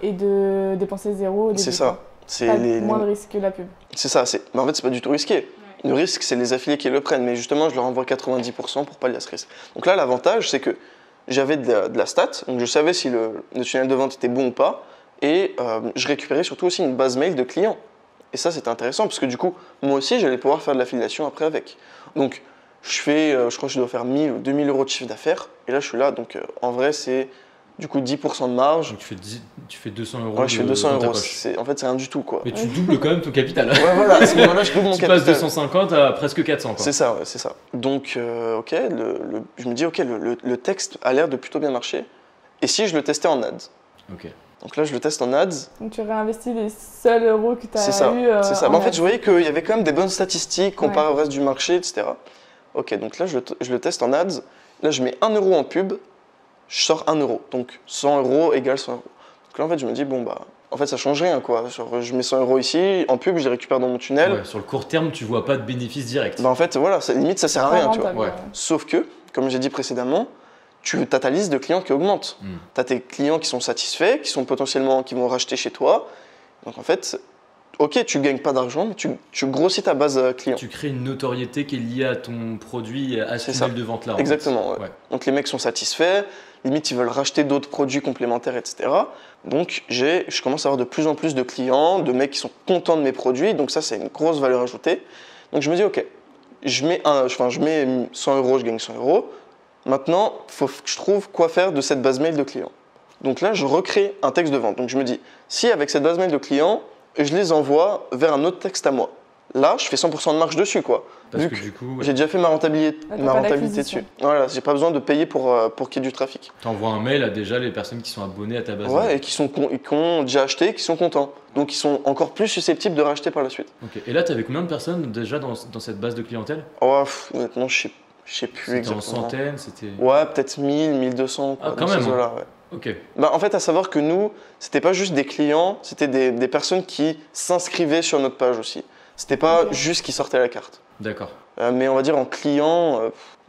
et de dépenser zéro. C'est ça. C'est moins de risque que la pub. C'est ça. Mais en fait, c'est pas du tout risqué. Le risque, c'est les affiliés qui le prennent. Mais justement, je leur envoie 90% pour pallier à ce risque. Donc là, l'avantage, c'est que j'avais de la stat. Donc je savais si le tunnel de vente était bon ou pas. Et je récupérais surtout aussi une base mail de clients. Et ça, c'était intéressant parce que du coup, moi aussi, j'allais pouvoir faire de l'affiliation après avec. Donc, je crois que je dois faire 1000 ou 2000 euros de chiffre d'affaires. Et là, je suis là. Donc, en vrai, c'est du coup 10% de marge. Donc, tu fais 200 euros. Ouais, je fais 200 euros. En fait, c'est rien du tout, quoi. Mais tu doubles quand même ton capital. Ouais, voilà. À ce moment-là, je double mon capital. Tu passes de 150 à presque 400, quoi. C'est ça, ouais, c'est ça. Donc, ok, je me dis, ok, le texte a l'air de plutôt bien marcher. Et si je le testais en ads? Ok. Donc là, je le teste en ads. Donc tu réinvestis les seuls euros que tu as eu. C'est ça. Mais en fait, je voyais qu'il y avait quand même des bonnes statistiques comparé au reste du marché, etc. Ok, donc là, je le teste en ads. Là, je mets 1 euro en pub, je sors 1 euro. Donc 100 euros égale 100 euros. Donc là, en fait, je me dis, bon, en fait, ça change rien, quoi. Genre, je mets 100 euros ici, en pub, je les récupère dans mon tunnel. Ouais, sur le court terme, tu vois pas de bénéfice direct. En fait, voilà, limite, ça sert à rien, tu vois. Ouais. Sauf que, comme j'ai dit précédemment, tu as ta liste de clients qui augmente. Tu as tes clients qui sont satisfaits, qui vont racheter chez toi. Donc en fait, ok, tu gagnes pas d'argent, mais tu grossis ta base client. Tu crées une notoriété qui est liée à ton produit et à ce tunnel de vente là. Exactement. Ouais. Donc les mecs sont satisfaits, limite ils veulent racheter d'autres produits complémentaires, etc. Donc je commence à avoir de plus en plus de clients, de mecs qui sont contents de mes produits. Donc ça, c'est une grosse valeur ajoutée. Donc je me dis, ok, je mets 100 euros, je gagne 100 euros. Maintenant, il faut que je trouve quoi faire de cette base mail de clients. Donc là, je recrée un texte de vente. Donc je me dis, si avec cette base mail de clients, je les envoie vers un autre texte à moi. Là, je fais 100% de marge dessus, quoi. Parce que du coup, j'ai déjà fait ma rentabilité dessus. Voilà, j'ai pas besoin de payer pour qu'il y ait du trafic. Tu envoies un mail à déjà les personnes qui sont abonnées à ta base. Ouais, et qui ont déjà acheté, qui sont contents. Donc ils sont encore plus susceptibles de racheter par la suite. Ok. Et là, tu avais combien de personnes déjà dans cette base de clientèle? Honnêtement, je sais plus exactement. C'était en centaines, c'était. Ouais, peut-être 1000, 1200. Ah, quand même. Ouais. Ok. En fait, à savoir que nous, c'était pas juste des clients, c'était des personnes qui s'inscrivaient sur notre page aussi. C'était pas juste qui sortaient la carte. D'accord. Mais on va dire en client,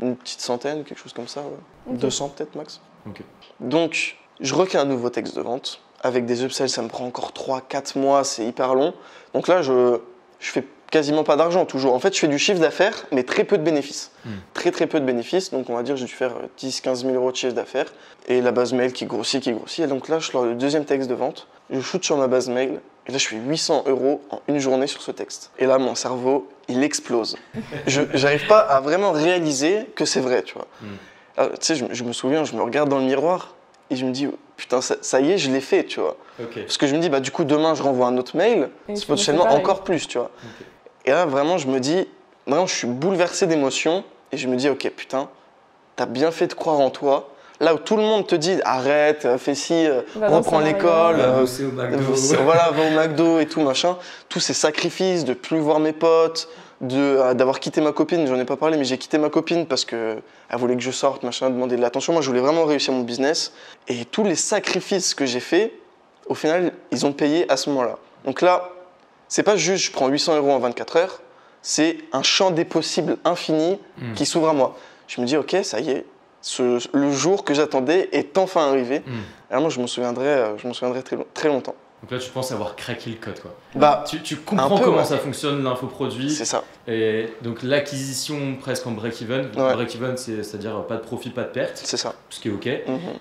une petite centaine, quelque chose comme ça. Ouais. 200 peut-être max. Ok. Donc, je recrée un nouveau texte de vente. Avec des upsells, ça me prend encore 3-4 mois, c'est hyper long. Donc là, je fais quasiment pas d'argent toujours. En fait, je fais du chiffre d'affaires, mais très peu de bénéfices. Très peu de bénéfices. Donc on va dire que j'ai dû faire 10-15 000 euros de chiffre d'affaires. Et la base mail qui grossit. Et donc là, je lance le deuxième texte de vente. Je shoot sur ma base mail. Et là, je fais 800 euros en une journée sur ce texte. Et là, mon cerveau, il explose. Je n'arrive pas à vraiment réaliser que c'est vrai, tu vois. Alors, tu sais, je me souviens, je me regarde dans le miroir et je me dis, putain, ça y est, je l'ai fait, tu vois. Okay. Parce que je me dis, du coup, demain, je renvoie un autre mail. C'est potentiellement encore plus, tu vois. Okay. Et là, vraiment, je me dis, vraiment, je suis bouleversé d'émotions. Et je me dis, ok, putain, t'as bien fait de croire en toi. Là où tout le monde te dit, arrête, fais ci, reprends l'école, va au McDo. Voilà, va au McDo et tout, machin. Tous ces sacrifices de plus voir mes potes, d'avoir quitté ma copine. J'en ai pas parlé, mais j'ai quitté ma copine parce qu'elle voulait que je sorte, machin, demander de l'attention. Moi, je voulais vraiment réussir mon business. Et tous les sacrifices que j'ai faits, au final, ils ont payé à ce moment-là. Donc là, c'est pas juste je prends 800 euros en 24 heures, c'est un champ des possibles infini qui s'ouvre à moi. Je me dis, ok, ça y est, le jour que j'attendais est enfin arrivé. Alors moi, je m'en souviendrai très longtemps. Donc là, tu penses avoir craqué le code, quoi. Tu comprends comment ça fonctionne l'infoproduit. C'est ça. Et donc l'acquisition presque en break-even. Break-even, c'est-à-dire pas de profit, pas de perte. C'est ça. Ce qui est ok.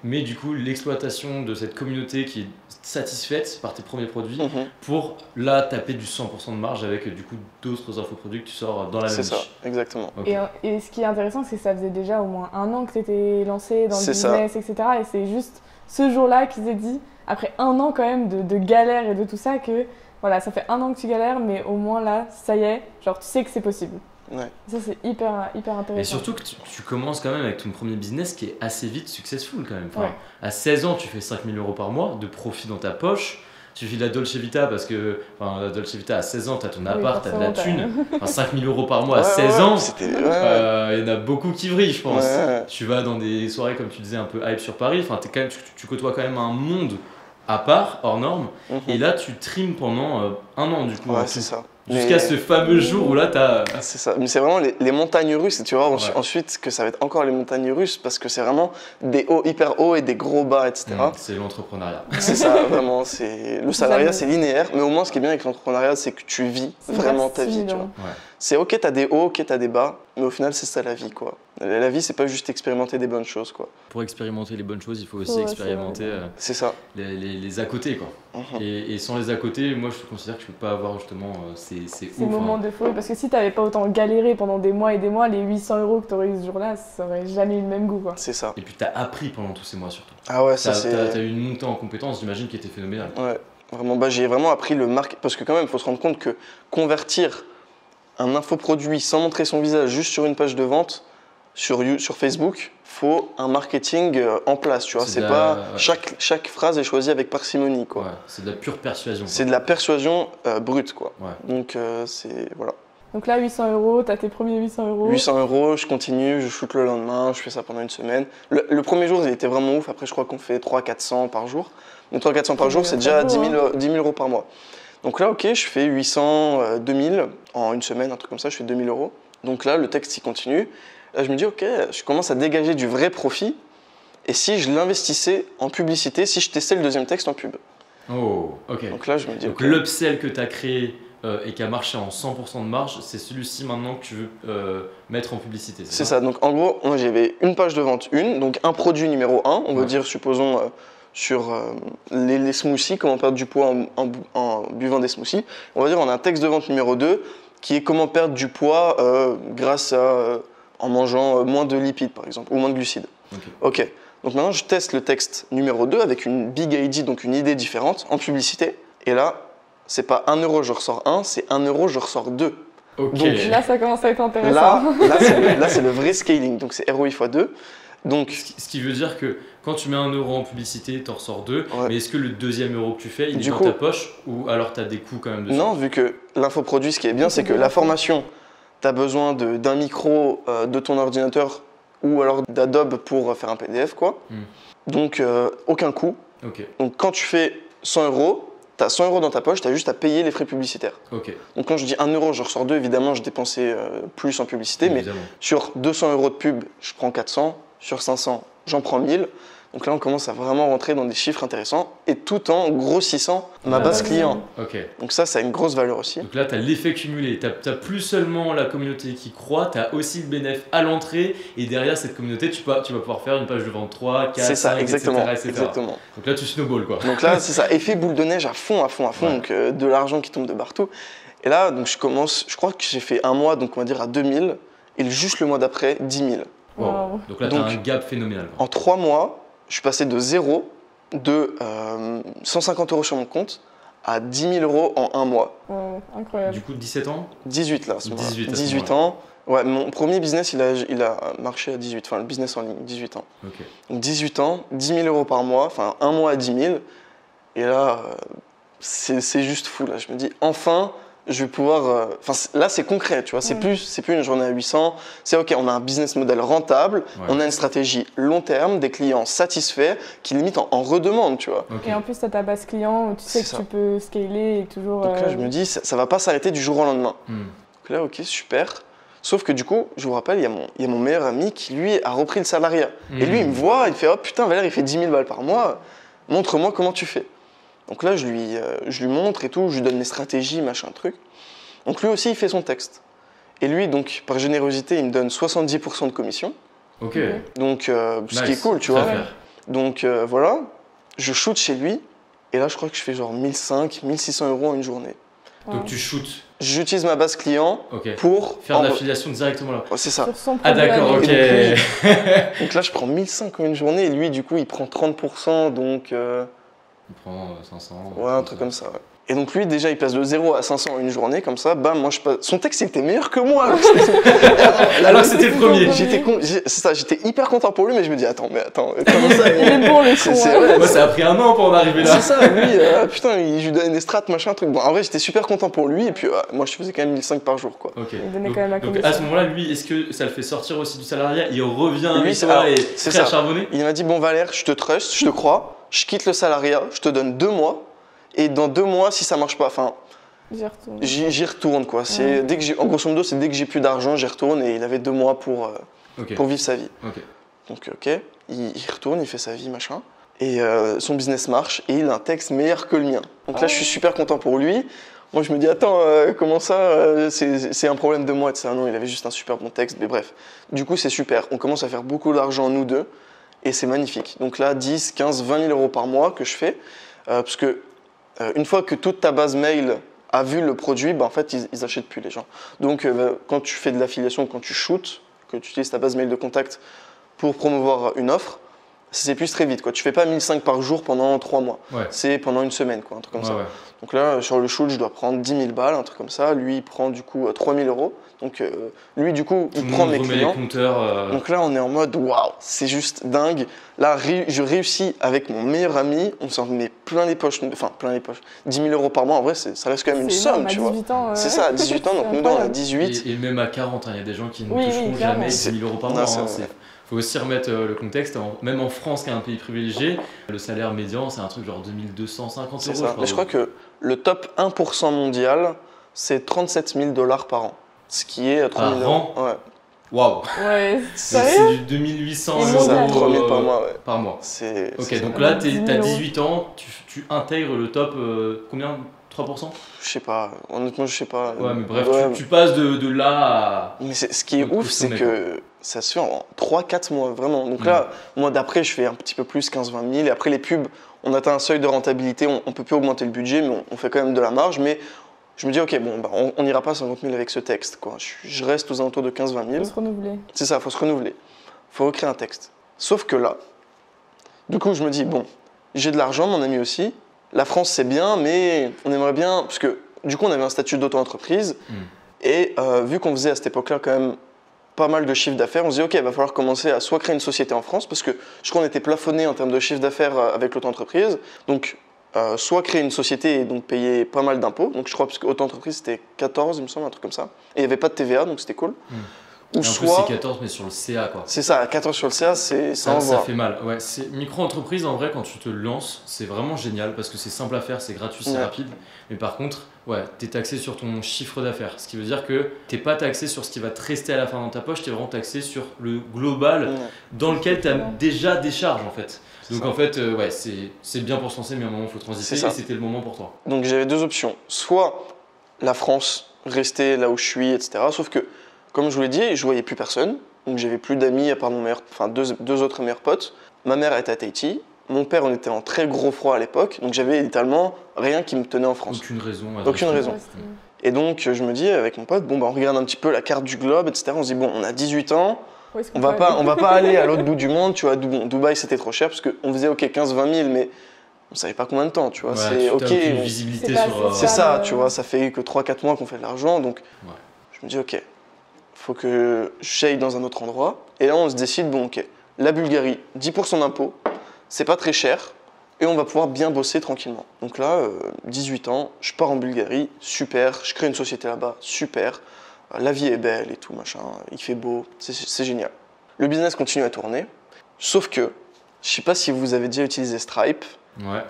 Mais du coup, l'exploitation de cette communauté qui est satisfaite par tes premiers produits pour là taper du 100% de marge avec du coup d'autres infoproduits que tu sors dans la même niche. C'est ça, exactement. Okay. Et ce qui est intéressant, c'est que ça faisait déjà au moins 1 an que tu étais lancé dans le business, etc. Et c'est juste ce jour-là qu'ils aient dit, après 1 an quand même de galère et de tout ça, que voilà, ça fait 1 an que tu galères, mais au moins là, ça y est, genre tu sais que c'est possible. Ouais. Ça, c'est hyper intéressant. Et surtout que tu commences quand même avec ton premier business qui est assez vite successful quand même. Enfin, à 16 ans, tu fais 5 000 euros par mois de profit dans ta poche. Tu vis de la Dolce Vita parce que la Dolce Vita à 16 ans, tu as ton appart, tu as de la thune. 5 000 euros par mois à 16 ans, il y en a beaucoup qui vrillent, je pense. Tu vas dans des soirées, comme tu disais, un peu hype sur Paris. Enfin, tu côtoies quand même un monde à part, hors norme. Et là, tu trimes pendant 1 an, du coup. Ouais, c'est ça. Jusqu'à ce fameux jour où là, t'as... C'est ça, mais c'est vraiment les montagnes russes, et tu vois ensuite que ça va être encore les montagnes russes, parce que c'est vraiment des hauts hyper hauts et des gros bas, etc. C'est l'entrepreneuriat. C'est ça, vraiment, le salariat c'est linéaire, mais au moins ce qui est bien avec l'entrepreneuriat, c'est que tu vis vraiment ta vie, tu vois. C'est ok, t'as des hauts, ok, t'as des bas, mais au final c'est ça la vie, quoi. La vie, c'est pas juste expérimenter des bonnes choses, quoi. Pour expérimenter les bonnes choses, il faut aussi expérimenter c'est ça. Les à côté, quoi. Et sans les à côté, moi je considère que je peux pas avoir justement ces moments de folie, parce que si t'avais pas autant galéré pendant des mois et des mois, les 800 euros que t'aurais eu ce jour-là, ça aurait jamais eu le même goût, quoi. C'est ça. Et puis t'as appris pendant tous ces mois surtout. Ah ouais, ça c'est... T'as eu une montée en compétences, j'imagine, qui était phénoménale. Ouais, vraiment, j'ai vraiment appris le marketing, parce que quand même, il faut se rendre compte que convertir un infoproduit sans montrer son visage juste sur une page de vente, sur Facebook, faut un marketing en place, tu vois. C'est pas chaque phrase est choisie avec parcimonie, quoi. Ouais, c'est de la pure persuasion. C'est de la persuasion brute, quoi. Ouais. Donc c'est voilà. Donc là, 800 euros, t'as tes premiers 800 euros. 800 euros, je continue, je shoot le lendemain, je fais ça pendant une semaine. Le premier jour, il était vraiment ouf. Après, je crois qu'on fait 300-400 par jour. Donc 300-400 par jour, c'est déjà 10 000 euros par mois. Donc là, ok, je fais 800, 2000 en une semaine, un truc comme ça, je fais 2000 euros. Donc là, le texte, il continue. Là, je me dis, ok, je commence à dégager du vrai profit. Et si je l'investissais en publicité, si je testais le deuxième texte en pub. Oh, ok. Donc là, je me dis, Donc ok. l'upsell que tu as créé et qui a marché en 100% de marge, c'est celui-ci maintenant que tu veux mettre en publicité. C'est ça. Donc en gros, moi j'avais une page de vente, donc un produit numéro 1, on va dire, supposons, sur les smoothies, comment perdre du poids en buvant des smoothies. On va dire, on a un texte de vente numéro 2 qui est comment perdre du poids grâce à, en mangeant moins de lipides par exemple, ou moins de glucides. Ok. Donc maintenant, je teste le texte numéro 2 avec une big idea, donc une idée différente, en publicité. Et là, c'est pas 1 euro, je ressors 1, c'est 1 euro, je ressors 2. Ok. Donc, Là, ça commence à être intéressant. Là, c'est le vrai scaling, donc c'est ROI x 2. Donc, ce qui veut dire que quand tu mets 1 euro en publicité, tu en ressors 2. Ouais. Mais est-ce que le deuxième euro que tu fais, il est Du dans coup, ta poche ou alors tu as des coûts quand même dessus? non, vu que l'infoproduit, ce qui est bien, c'est que la formation, tu as besoin d'un micro, de ton ordinateur ou alors d'Adobe pour faire un PDF, quoi. Donc, aucun coût. Ok. Donc, quand tu fais 100 euros, tu as 100 euros dans ta poche, tu as juste à payer les frais publicitaires. Ok. Donc, quand je dis 1 euro, je ressors 2, évidemment, je dépensais plus en publicité, Évidemment. mais sur 200 euros de pub, je prends 400, sur 500, j'en prends 1000. Donc là, on commence à vraiment rentrer dans des chiffres intéressants et tout en grossissant ma base client. Ok. Donc ça a une grosse valeur aussi. Donc là, tu as l'effet cumulé. Tu n'as plus seulement la communauté qui croît, tu as aussi le bénéfice à l'entrée. Et derrière cette communauté, tu vas pouvoir faire une page de vente 3, 4, C'est ça, 5, exactement, etc. exactement. Donc là, tu snowballs quoi. Donc là, c'est ça, effet boule de neige à fond, Ouais. donc de l'argent qui tombe de partout. Et là, donc je crois que j'ai fait un mois, donc on va dire à 2000, et juste le mois d'après, 10 000. Wow. Donc là, tu as un gap phénoménal. Quoi. En 3 mois, je suis passé de 0, de 150 euros sur mon compte, à 10 000 euros en un mois. Wow, incroyable. Du coup, 17 ans 18 là, à ce moment-là. 18 à ce 18 moment-là. ans. Ouais, mon premier business, il a marché à 18, enfin le business en ligne, 18 ans. Ok. Donc 18 ans, 10 000 euros par mois, enfin un mois à 10 000. Et là, c'est juste fou. Là. Je me dis, enfin, je vais pouvoir. Là, c'est concret, tu vois. C'est plus une journée à 800. C'est OK, on a un business model rentable, on a une stratégie long terme, des clients satisfaits qui limite en redemandent, tu vois. Okay. Et en plus, tu as ta base client où tu sais que tu peux scaler et toujours. Donc là, je me dis, ça va pas s'arrêter du jour au lendemain. Donc là, OK, super. Sauf que du coup, je vous rappelle, il y a mon meilleur ami qui, lui, a repris le salariat. Et lui, il me voit, il fait « Oh putain, Valère, il fait 10 000 balles par mois. Montre-moi comment tu fais. » Donc là, je lui montre et tout, je lui donne mes stratégies, machin, truc. Donc lui aussi, il fait son texte. Et lui, donc, par générosité, il me donne 70% de commission. Ok. Donc, ce qui est cool, tu vois. Donc voilà, je shoot chez lui. Et là, je crois que je fais genre 1500, 1600 euros en une journée. Donc tu shootes. J'utilise ma base client pour faire de l'affiliation directement là. C'est ça. Ah d'accord, ok. Donc là, je prends 1500 en une journée et lui, du coup, il prend 30%, donc... Il prend 500. Ouais, un truc comme ça, ouais. Et donc lui, déjà, il passe de 0 à 500 en une journée, comme ça, bam, moi je passe... Son texte, il était meilleur que moi. Alors que c'était le premier. J'étais hyper content pour lui, mais je me dis, attends, comment ça il est bon le con. Moi, ça a pris un an pour en arriver là. C'est ça, lui, putain, je lui donnais des strats, machin, truc. Bon, en vrai, j'étais super content pour lui, et puis moi, je faisais quand même 1500 par jour, quoi. Ok. Il donnait quand même la donc commission. à ce moment-là, lui, est-ce que ça le fait sortir aussi du salariat? Il revient lui, avec toi et prêt à charbonner? Il m'a dit, bon, Valère, je te trust, je te crois, je quitte le salariat, je te donne 2 mois. Et dans 2 mois, si ça marche pas, enfin, j'y retourne quoi. C'est dès que en grosso modo, c'est dès que j'ai plus d'argent, j'y retourne et il avait 2 mois pour vivre sa vie. Donc il retourne, il fait sa vie machin. Et son business marche et il a un texte meilleur que le mien. Donc là, je suis super content pour lui. Moi, je me dis attends, comment ça, c'est un problème de moi, etc. Non, il avait juste un super bon texte, mais bref. Du coup, c'est super. On commence à faire beaucoup d'argent nous deux et c'est magnifique. Donc là, 10, 15, 20 000 euros par mois que je fais, parce que une fois que toute ta base mail a vu le produit, en fait, ils achètent plus les gens. Donc, quand tu fais de l'affiliation, quand tu shootes, que tu utilises ta base mail de contact pour promouvoir une offre, ça s'épuise très vite. Tu fais pas 1500 par jour pendant 3 mois. C'est pendant une semaine, un truc comme ça. Donc là, sur le shoot, je dois prendre 10 000 balles, un truc comme ça. Lui, il prend du coup 3 000 euros. Donc lui, du coup, il prend mes clients. Donc là, on est en mode waouh, c'est juste dingue. Là, je réussis avec mon meilleur ami. On s'en met plein les poches. 10 000 euros par mois, en vrai, ça reste quand même une somme, tu vois. C'est ça, à 18 ans. Donc nous, on a 18. Et même à 40, il y a des gens qui ne toucheront jamais 10 000 euros par mois. Il faut aussi remettre le contexte, même en France, qui est un pays privilégié, le salaire médian, c'est un truc genre 2250 euros. C'est ça. Mais je crois que le top 1% mondial, c'est 37 000 $ par an. Ce qui est 3 000 euros. Ouais. Waouh! Ouais, C'est sérieux? du 2800 C'est C'est ça, mondial. 3000 par mois, ouais. par mois. C'est Ok, ça. donc là, 10 000 t'as euros. 18 ans, tu intègres le top, combien? 3%? Je sais pas, honnêtement, je sais pas. Ouais, mais bref, Ouais, tu passes de là à. mais ce qui est Au ouf, c'est sommet, que ça se fait en 3-4 mois, vraiment. Donc là, mois d'après, je fais un petit peu plus, 15-20 000. Et après, les pubs, on atteint un seuil de rentabilité, on peut plus augmenter le budget, mais on fait quand même de la marge. Mais je me dis, ok, bon, bah, on n'ira pas à 50 000 avec ce texte, quoi. Je reste aux alentours de 15-20 000. Faut se renouveler. C'est ça, il faut se renouveler. Il faut recréer un texte. Sauf que là, du coup, je me dis, bon, j'ai de l'argent, mon ami aussi. La France, c'est bien, mais on aimerait bien. Parce que du coup, on avait un statut d'auto-entreprise. Et vu qu'on faisait à cette époque-là quand même pas mal de chiffre d'affaires, on se dit, ok, il va falloir commencer à soit créer une société en France, parce que je crois qu'on était plafonné en termes de chiffre d'affaires avec l'auto-entreprise. Donc, soit créer une société et donc payer pas mal d'impôts. Donc, je crois, parce que auto-entreprise, c'était 14, il me semble, un truc comme ça. Et il n'y avait pas de TVA, donc c'était cool. Ou Et en plus, soit. c'est 14, mais sur le CA, quoi. C'est ça, 14 sur le CA, ça Ça envoie. fait mal. Ouais, micro-entreprise, en vrai, quand tu te lances, c'est vraiment génial parce que c'est simple à faire, c'est gratuit, c'est Ouais. rapide. Mais par contre, ouais, t'es taxé sur ton chiffre d'affaires. Ce qui veut dire que t'es pas taxé sur ce qui va te rester à la fin dans ta poche, t'es vraiment taxé sur le global Ouais. dans lequel t'as Effectivement. déjà des charges, en fait. C'est Donc ça. en fait, ouais, c'est bien pour se lancer, mais à un moment, il faut transiter C'est ça. et c'était le moment pour toi. Donc j'avais deux options. Soit la France, rester là où je suis, etc. Sauf que, comme je vous l'ai dit, je voyais plus personne. Donc j'avais plus d'amis à part mon meilleur, enfin deux autres meilleurs potes. Ma mère était à Tahiti. Mon père, on était en très gros froid à l'époque. Donc j'avais littéralement rien qui me tenait en France. Aucune raison. Aucune raison. Ouais, c'est- Et donc je me dis avec mon pote, bon bah on regarde un petit peu la carte du globe, etc. On se dit bon, on a 18 ans. Où est-ce On qu'on va peut pas, aller on va pas aller à l'autre bout du monde, tu vois. Dubaï, c'était trop cher parce qu'on faisait ok 15-20 000, mais on savait pas combien de temps, tu vois. Ouais, c'est t'as ok. aucune visibilité C'est pas- sur. c'est C'est pas ça, le- tu vois. Ça fait que 3-4 mois qu'on fait de l'argent, donc Ouais. je me dis ok, faut que j'aille dans un autre endroit. Et là, on se décide bon ok, la Bulgarie, 10% d'impôt, c'est pas très cher. Et on va pouvoir bien bosser tranquillement. Donc là, 18 ans, je pars en Bulgarie, super, je crée une société là-bas, super. La vie est belle et tout, machin, il fait beau, c'est génial. Le business continue à tourner, sauf que, je sais pas si vous avez déjà utilisé Stripe, Ouais.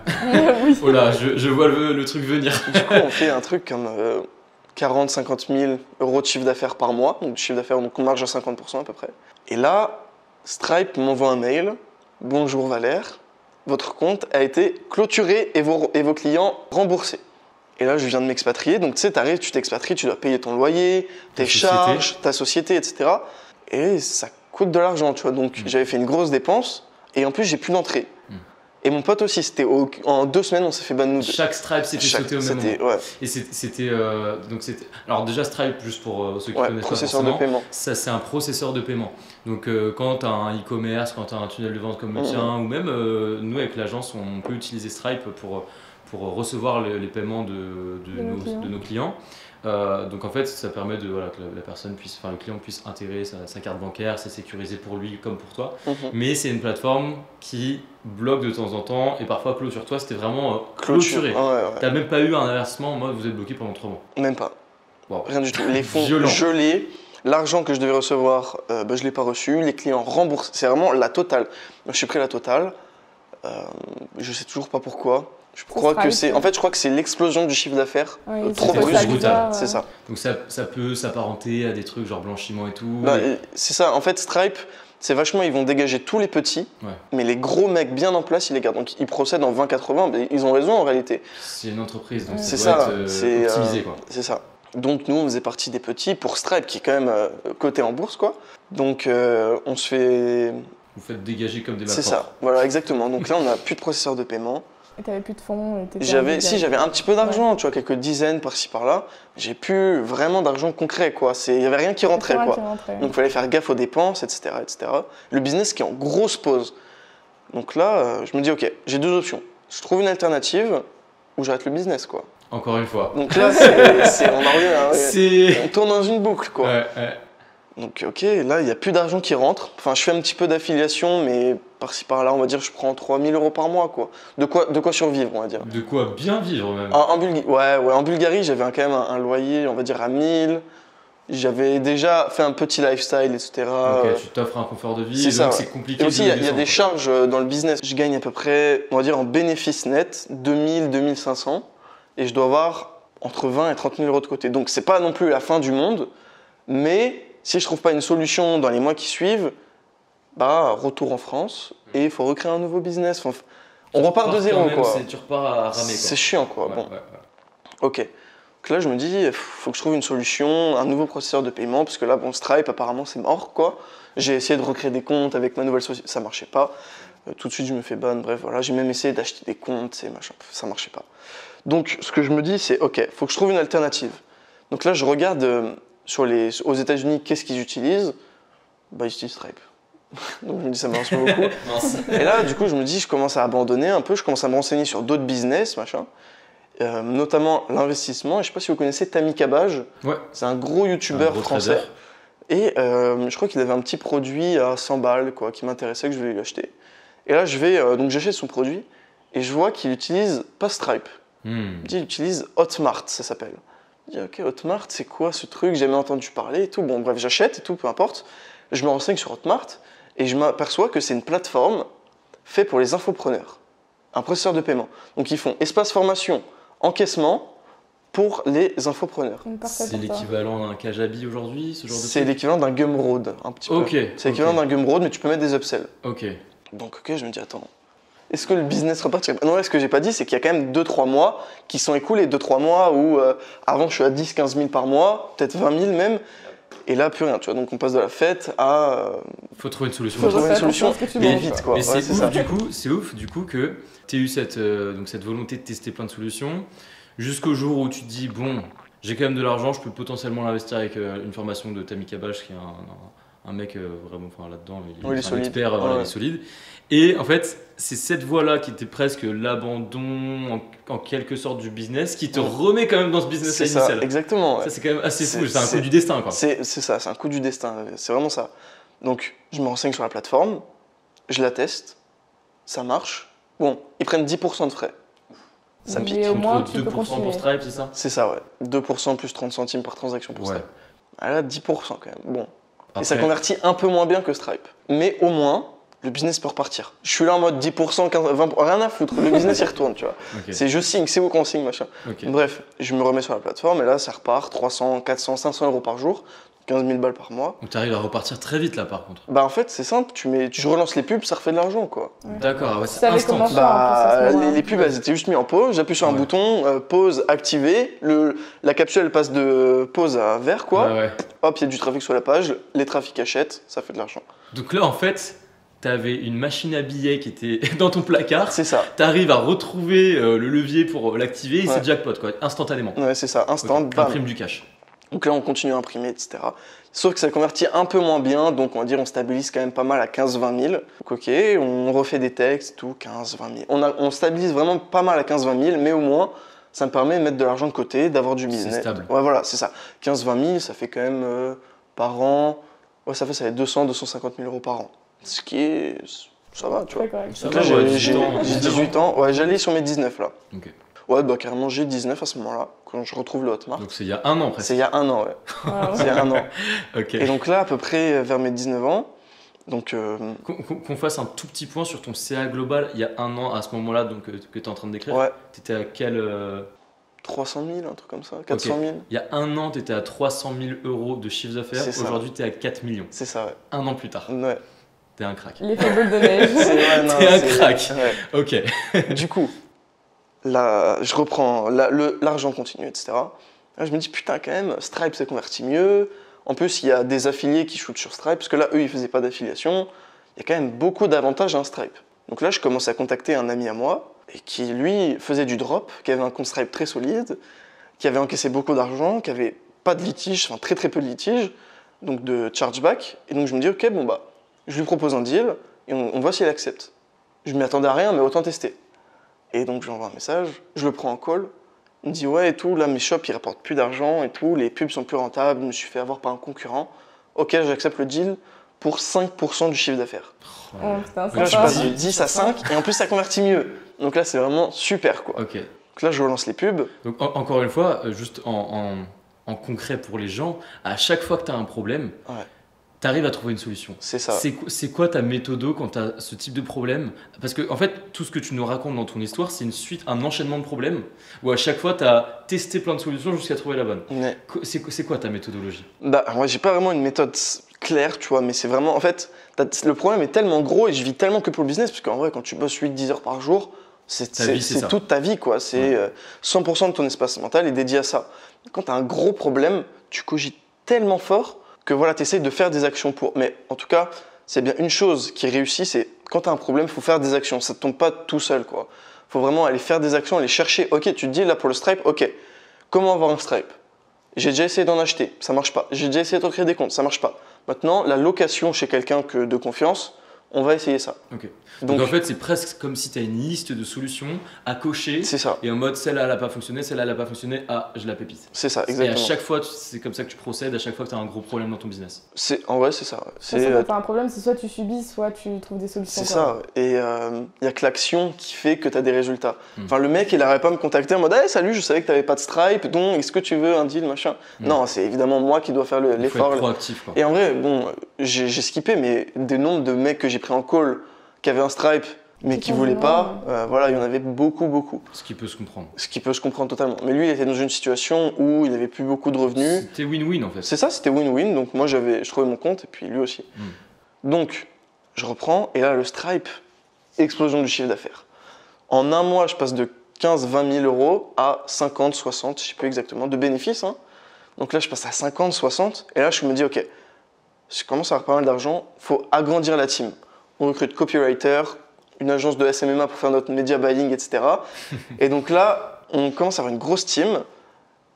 Oui. Oh là, je vois le truc venir. du coup on fait un truc comme 40-50 000 euros de chiffre d'affaires par mois, donc chiffre d'affaires, donc on marge à 50% à peu près. Et là, Stripe m'envoie un mail, bonjour Valère, votre compte a été clôturé et vos clients remboursés. Et là, je viens de m'expatrier, donc tu sais, t'arrives, tu t'expatries, tu dois payer ton loyer, tes société. charges, ta société, etc. Et ça coûte de l'argent, tu vois. Donc j'avais fait une grosse dépense, et en plus, j'ai plus d'entrée. Et mon pote aussi, en 2 semaines, on s'est fait ban nous deux. Chaque Stripe s'était sauté au même moment. Ouais, Et c'était donc c'était alors déjà Stripe, juste pour ceux qui ouais, connaissent pas processeur de forcément, paiement. ça c'est un processeur de paiement. Donc quand tu as un e-commerce, quand tu as un tunnel de vente comme le tien, ou même nous avec l'agence, on peut utiliser Stripe pour recevoir les paiements de nos clients. Donc en fait, ça permet voilà, que la personne le client puisse intégrer sa carte bancaire, c'est sécurisé pour lui comme pour toi. Mais c'est une plateforme qui bloque de temps en temps et parfois clôture. Toi, c'était vraiment clôturé. Ouais. T'as même pas eu un inversement en mode vous êtes bloqué pendant 3 mois. Même pas. Wow. Rien du tout. Les fonds Violent. gelés, l'argent que je devais recevoir, je l'ai pas reçu. Les clients remboursent. C'est vraiment la totale. Donc, je suis pris la totale. Je sais toujours pas pourquoi. Je crois que c'est l'explosion du chiffre d'affaires. Oui, Trop c'est brusque. brutal. C'est ça. Donc ça peut s'apparenter à des trucs genre blanchiment et tout. Bah, c'est ça. En fait, Stripe, c'est vachement, ils vont dégager tous les petits, Ouais. mais les gros mecs bien en place, ils les gardent. Donc ils procèdent en 20-80, mais ils ont raison en réalité. C'est une entreprise, donc C'est ça doit ça, être c'est, optimisé. Quoi. C'est ça. Donc nous, on faisait partie des petits pour Stripe, qui est quand même coté en bourse, quoi. Donc on se fait... Vous faites dégager comme des C'est vapeurs. ça, voilà, exactement. Donc là, on n'a plus de processeur de paiement. Et t'avais plus de fonds. J'avais un petit peu d'argent, tu vois, quelques dizaines par-ci par-là. J'ai plus vraiment d'argent concret, quoi. Il n'y avait rien qui rentrait, quoi. Donc il fallait faire gaffe aux dépenses, etc., etc. Le business qui est en grosse pause. Donc là, je me dis, ok, j'ai 2 options. Je trouve une alternative ou j'arrête le business, quoi. Encore une fois. Donc là, on en revient, hein, C'est... on tourne dans une boucle, quoi. Ouais. Donc ok, là, il n'y a plus d'argent qui rentre. Enfin, je fais un petit peu d'affiliation, mais par-ci par-là, on va dire, je prends 3 000 euros par mois, quoi. De quoi survivre, on va dire. De quoi bien vivre même. En Bulgarie, ouais, en Bulgarie, j'avais quand même un loyer, on va dire, à 1000. J'avais déjà fait un petit lifestyle, etc. Ok, tu t'offres un confort de vie, c'est ça, donc ouais. c'est compliqué. Et aussi, de il y a descendre, des quoi. charges dans le business. Je gagne à peu près, on va dire, en bénéfice net, 2000, 2500. Et je dois avoir entre 20 et 30 000 euros de côté. Donc, c'est pas non plus la fin du monde, mais si je trouve pas une solution dans les mois qui suivent, bah retour en France et il faut recréer un nouveau business. Enfin, on repart de zéro, quoi. Tu repars à ramer, quoi. C'est chiant, quoi. Ouais, Bon, ouais, ouais. ok. Donc là, je me dis, faut que je trouve une solution, un nouveau processeur de paiement, parce que là, bon, Stripe, apparemment, c'est mort, quoi. J'ai essayé de recréer des comptes avec ma nouvelle société, ça marchait pas. Tout de suite, je me fais ban, bref, voilà. J'ai même essayé d'acheter des comptes, et machin, ça marchait pas. Donc, ce que je me dis, c'est, ok, faut que je trouve une alternative. Donc là, je regarde aux États-Unis, qu'est-ce qu'ils utilisent. Bah, ils utilisent Stripe. Donc je me dis, ça m'avance pas beaucoup. Et là, du coup, je me dis, je commence à abandonner un peu, je commence à me renseigner sur d'autres business, machin. Notamment l'investissement. Et je sais pas si vous connaissez Tammy Cabage. Ouais. C'est un gros youtubeur français. Trader. Et je crois qu'il avait un petit produit à 100 balles, quoi, qui m'intéressait, que je voulais lui acheter. Et là, donc j'achète son produit et je vois qu'il utilise pas Stripe. Il utilise Hotmart, ça s'appelle. Je dis, ok, Hotmart, c'est quoi ce truc? J'ai jamais entendu parler et tout. Bon, bref, j'achète et tout, peu importe. Je me renseigne sur Hotmart et je m'aperçois que c'est une plateforme faite pour les infopreneurs, un processeur de paiement. Donc ils font espace formation, encaissement pour les infopreneurs. C'est l'équivalent d'un Kajabi aujourd'hui, ce genre de C'est l'équivalent d'un Gumroad, un petit peu. Ok. C'est l'équivalent d'un Gumroad, mais tu peux mettre des upsells. Ok. Donc ok, je me dis, attends, est-ce que le business repartirait? Non, ce que j'ai pas dit, c'est qu'il y a quand même 2-3 mois qui sont écoulés, 2-3 mois où avant je suis à 10-15 000 par mois, peut-être 20 000 même, et là plus rien, tu vois. Donc on passe de la fête à... Faut trouver une solution. Faut trouver une solution, mais vite, quoi. Mais Ouais, c'est ouf du coup que tu aies eu cette volonté de tester plein de solutions jusqu'au jour où tu te dis, bon, j'ai quand même de l'argent, je peux potentiellement l'investir avec une formation de Tammy Cabage qui est un mec vraiment là-dedans, il est un solide. expert, voilà, il est solide. Et en fait, c'est cette voie-là qui était presque l'abandon en quelque sorte du business qui te remet quand même dans ce business initial. Exactement. Ouais. Ça, c'est quand même assez fou, c'est un coup du destin, quoi. C'est ça, c'est un coup du destin, c'est vraiment ça. Donc, je me renseigne sur la plateforme, je la teste, ça marche. Bon, ils prennent 10% de frais. Ça me pique. Au moins, Contre 2% pour Stripe, c'est ça? C'est ça, ouais. 2% plus 30 centimes par transaction pour Stripe. Ah là, 10% quand même. Bon. Après... Et ça convertit un peu moins bien que Stripe. Mais au moins, le business peut repartir. Je suis là en mode 10%, 15%, 20%, rien à foutre. Le business, il retourne, tu vois. Okay. C'est je signe, c'est où qu'on signe, machin. Okay. Bref, je me remets sur la plateforme et là, ça repart 300, 400, 500 euros par jour. 15 000 balles par mois. Donc tu arrives à repartir très vite là par contre. Bah en fait c'est simple, tu relances les pubs, ça refait de l'argent quoi. Ouais. D'accord, ouais, c'est instant. Bah, les pubs elles étaient juste mises en pause, j'appuie sur un bouton, pause activé, la capsule elle passe de pause à vert quoi. Ouais. Hop, il y a du trafic sur la page, les trafics achètent, ça fait de l'argent. Donc là en fait, t'avais une machine à billets qui était dans ton placard. C'est ça. T'arrives à retrouver le levier pour l'activer et c'est jackpot quoi, instantanément. Ouais c'est ça, instant, bam. Imprime du cash. Donc là, on continue à imprimer, etc. Sauf que ça convertit un peu moins bien, donc on va dire on stabilise quand même pas mal à 15-20 000. Donc ok, on refait des textes, tout, 15-20 000. On stabilise vraiment pas mal à 15-20 000, mais au moins, ça me permet de mettre de l'argent de côté, d'avoir du business. C'est stable. Ouais, voilà, c'est ça. 15-20 000, ça fait quand même par an, ouais, ça fait 200-250 000 euros par an. Ce qui est... ça va, tu vois. Donc là, j'ai 18 ans, ouais, j'allais sur mes 19 là. Ok. Ouais, bah carrément, j'ai 19 à ce moment-là, quand je retrouve le Hotmart. Donc c'est il y a un an presque. C'est il y a un an, ouais. C'est il y a un an. Ok. Et donc là, à peu près vers mes 19 ans, donc... Qu'on fasse un tout petit point sur ton CA global, il y a un an, à ce moment-là, donc que tu es en train de décrire. Ouais. Tu étais à quel... 300 000, un truc comme ça, 400 000. Il y a un an, tu étais à 300 000 euros de chiffre d'affaires. Aujourd'hui, tu es à 4 millions. C'est ça, ouais. Un an plus tard. Ouais. T'es un crack. L'effet boule de neige. T'es un crack. Ouais. Ok. Du coup, là, je reprends, l'argent continue, etc. Là, je me dis, putain, quand même, Stripe s'est converti mieux. En plus, il y a des affiliés qui shootent sur Stripe, parce que là, eux, ils faisaient pas d'affiliation. Il y a quand même beaucoup d'avantages à un Stripe. Donc là, je commence à contacter un ami à moi, et qui, lui, faisait du drop, qui avait un compte Stripe très solide, qui avait encaissé beaucoup d'argent, qui avait pas de litige, enfin très très peu de litige, donc de chargeback. Et donc je me dis, ok, bon bah, je lui propose un deal, et on voit s'il accepte. Je m'y attendais à rien, mais autant tester. Et donc je lui envoie un message, je le prends en call, il me dit ouais et tout, là mes shops ils rapportent plus d'argent et tout, les pubs sont plus rentables, je me suis fait avoir par un concurrent. Ok, j'accepte le deal pour 5% du chiffre d'affaires. Oh, putain, là je passe de 10 à 5 et en plus ça convertit mieux. Donc là c'est vraiment super quoi. Ok. Donc là je relance les pubs. Donc encore une fois, juste en concret pour les gens, à chaque fois que tu as un problème, tu arrives à trouver une solution. C'est ça. C'est quoi ta méthode quand tu as ce type de problème? Parce que en fait, tout ce que tu nous racontes dans ton histoire, c'est une suite, un enchaînement de problèmes où à chaque fois, tu as testé plein de solutions jusqu'à trouver la bonne. Mais, C'est quoi ta méthodologie? bah, moi, j'ai pas vraiment une méthode claire, tu vois, mais c'est vraiment, en fait, le problème est tellement gros et je vis tellement que pour le business, parce qu'en vrai, quand tu bosses 8-10 heures par jour, c'est toute ta vie, quoi. C'est 100% de ton espace mental est dédié à ça. Quand tu as un gros problème, tu cogites tellement fort que voilà, tu essayes de faire des actions pour. Mais en tout cas, c'est bien une chose qui réussit, c'est quand tu as un problème, il faut faire des actions. Ça ne tombe pas tout seul, quoi. Il faut vraiment aller faire des actions, aller chercher. Ok, tu te dis là pour le Stripe, ok, comment avoir un Stripe? J'ai déjà essayé d'en acheter, ça marche pas. J'ai déjà essayé de créer des comptes, ça marche pas. Maintenant, la location chez quelqu'un de confiance, on va essayer ça. Ok. Donc en fait, c'est presque comme si tu as une liste de solutions à cocher. C'est ça. Et en mode, celle-là, elle n'a pas fonctionné, celle-là, elle n'a pas fonctionné, ah, je la pépite. C'est ça, Et exactement. à chaque fois, c'est comme ça que tu procèdes, à chaque fois que tu as un gros problème dans ton business. En vrai, c'est ça. Ça doit pas un problème, c'est soit tu subis, soit tu trouves des solutions. C'est quoi. ça. Et il n'y a que l'action qui fait que tu as des résultats. Enfin, le mec, il n'arrête pas de me contacter en mode hey, salut, je savais que tu n'avais pas de Stripe, donc est-ce que tu veux un deal, machin Non, c'est évidemment moi qui dois faire Il faut l'effort. être proactif, quoi. Et en vrai, bon, j'ai skippé, mais des nombres de mecs que j'ai pris en call qui avaient un Stripe, mais qui ne voulaient pas, voilà, il y en avait beaucoup. Ce qui peut se comprendre. Ce qui peut se comprendre totalement. Mais lui, il était dans une situation où il n'avait plus beaucoup de revenus. C'était win-win en fait. C'est ça, c'était win-win. Donc moi, je trouvais mon compte et puis lui aussi. Donc, je reprends et là, le Stripe, explosion du chiffre d'affaires. En un mois, je passe de 15-20 000 euros à 50, 60, je ne sais plus exactement, de bénéfices. Hein. Donc là, je passe à 50, 60 et là, je me dis, ok, je commence à avoir pas mal d'argent, il faut agrandir la team. On recrute copywriter, une agence de SMMA pour faire notre media buying, etc. Et donc là, on commence à avoir une grosse team.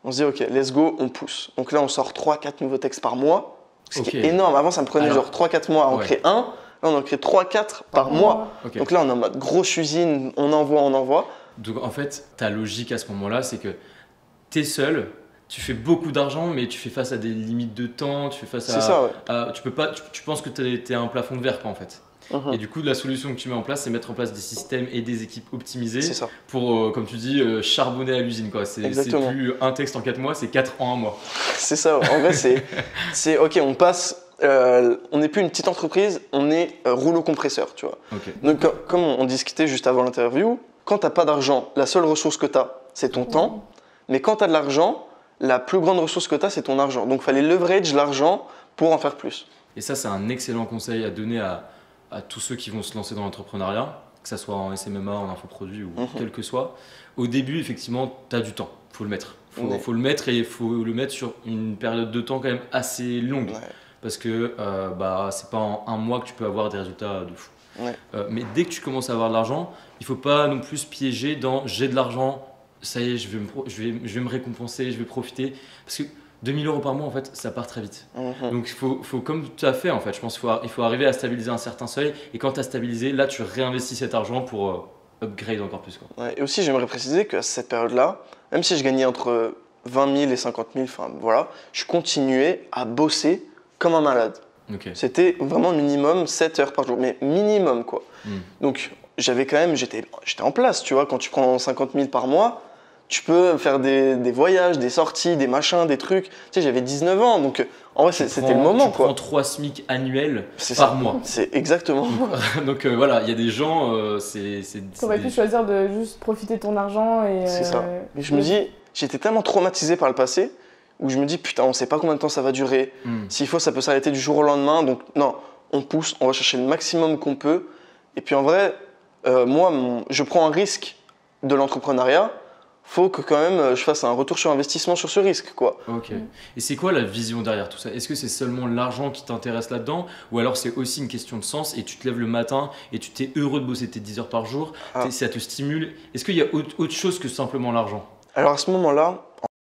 On se dit, ok, let's go, on pousse. Donc là, on sort 3-4 nouveaux textes par mois, ce qui est énorme. Avant, ça me prenait genre 3-4 mois à en créer un. Là, on en crée 3-4 par mois. Donc là, on est en mode grosse usine, on envoie. Donc en fait, ta logique à ce moment-là, c'est que tu es seul, tu fais beaucoup d'argent, mais tu fais face à des limites de temps, tu fais face à… C'est ça, tu peux pas, tu penses que tu es à un plafond de verre, quoi, en fait. Et du coup, la solution que tu mets en place, c'est mettre en place des systèmes et des équipes optimisées pour, comme tu dis, charbonner à l'usine. C'est plus un texte en 4 mois, c'est 4 en 1 mois. C'est ça. En vrai, c'est ok, on passe, on n'est plus une petite entreprise, on est rouleau compresseur, tu vois. Donc, comme on discutait juste avant l'interview, quand tu n'as pas d'argent, la seule ressource que tu as, c'est ton temps. Mais quand tu as de l'argent, la plus grande ressource que tu as, c'est ton argent. Donc, il fallait leverage l'argent pour en faire plus. Et ça, c'est un excellent conseil à donner à tous ceux qui vont se lancer dans l'entrepreneuriat, que ce soit en SMMA, en infoproduit ou quel que soit. Au début, effectivement, tu as du temps, il faut le mettre. Faut le mettre et il faut le mettre sur une période de temps quand même assez longue. Parce que c'est pas en 1 mois que tu peux avoir des résultats de fou. Mais dès que tu commences à avoir de l'argent, il ne faut pas non plus se piéger dans j'ai de l'argent, ça y est, je vais me récompenser, je vais profiter. Parce que 2 000 euros par mois, en fait, ça part très vite. Donc, il faut, comme tu as fait, en fait, je pense qu'il faut arriver à stabiliser un certain seuil. Et quand tu as stabilisé, là, tu réinvestis cet argent pour upgrade encore plus. Quoi. Et aussi, j'aimerais préciser qu'à cette période-là, même si je gagnais entre 20 000 et 50 000, voilà, je continuais à bosser comme un malade. C'était vraiment minimum 7 heures par jour, mais minimum, quoi. Donc, j'avais quand même, j'étais en place, tu vois, quand tu prends 50 000 par mois, tu peux faire des voyages, des sorties, des machins, des trucs. Tu sais, j'avais 19 ans, donc en vrai, c'était le moment. Tu prends 3 SMIC annuels par mois. C'est exactement. Donc voilà, il y a des gens, Tu aurais pu choisir de juste profiter de ton argent. C'est ça. Mais je me dis, j'étais tellement traumatisé par le passé, où je me dis, putain, on ne sait pas combien de temps ça va durer. S'il faut, ça peut s'arrêter du jour au lendemain. Donc non, on pousse, on va chercher le maximum qu'on peut. Et puis en vrai, moi, je prends un risque de l'entrepreneuriat. Faut que quand même je fasse un retour sur investissement sur ce risque, quoi. Et c'est quoi la vision derrière tout ça? Est-ce que c'est seulement l'argent qui t'intéresse là-dedans, ou alors c'est aussi une question de sens et tu te lèves le matin et tu t'es heureux de bosser tes 10 heures par jour, ça te stimule? Est-ce qu'il y a autre chose que simplement l'argent? Alors à ce moment-là,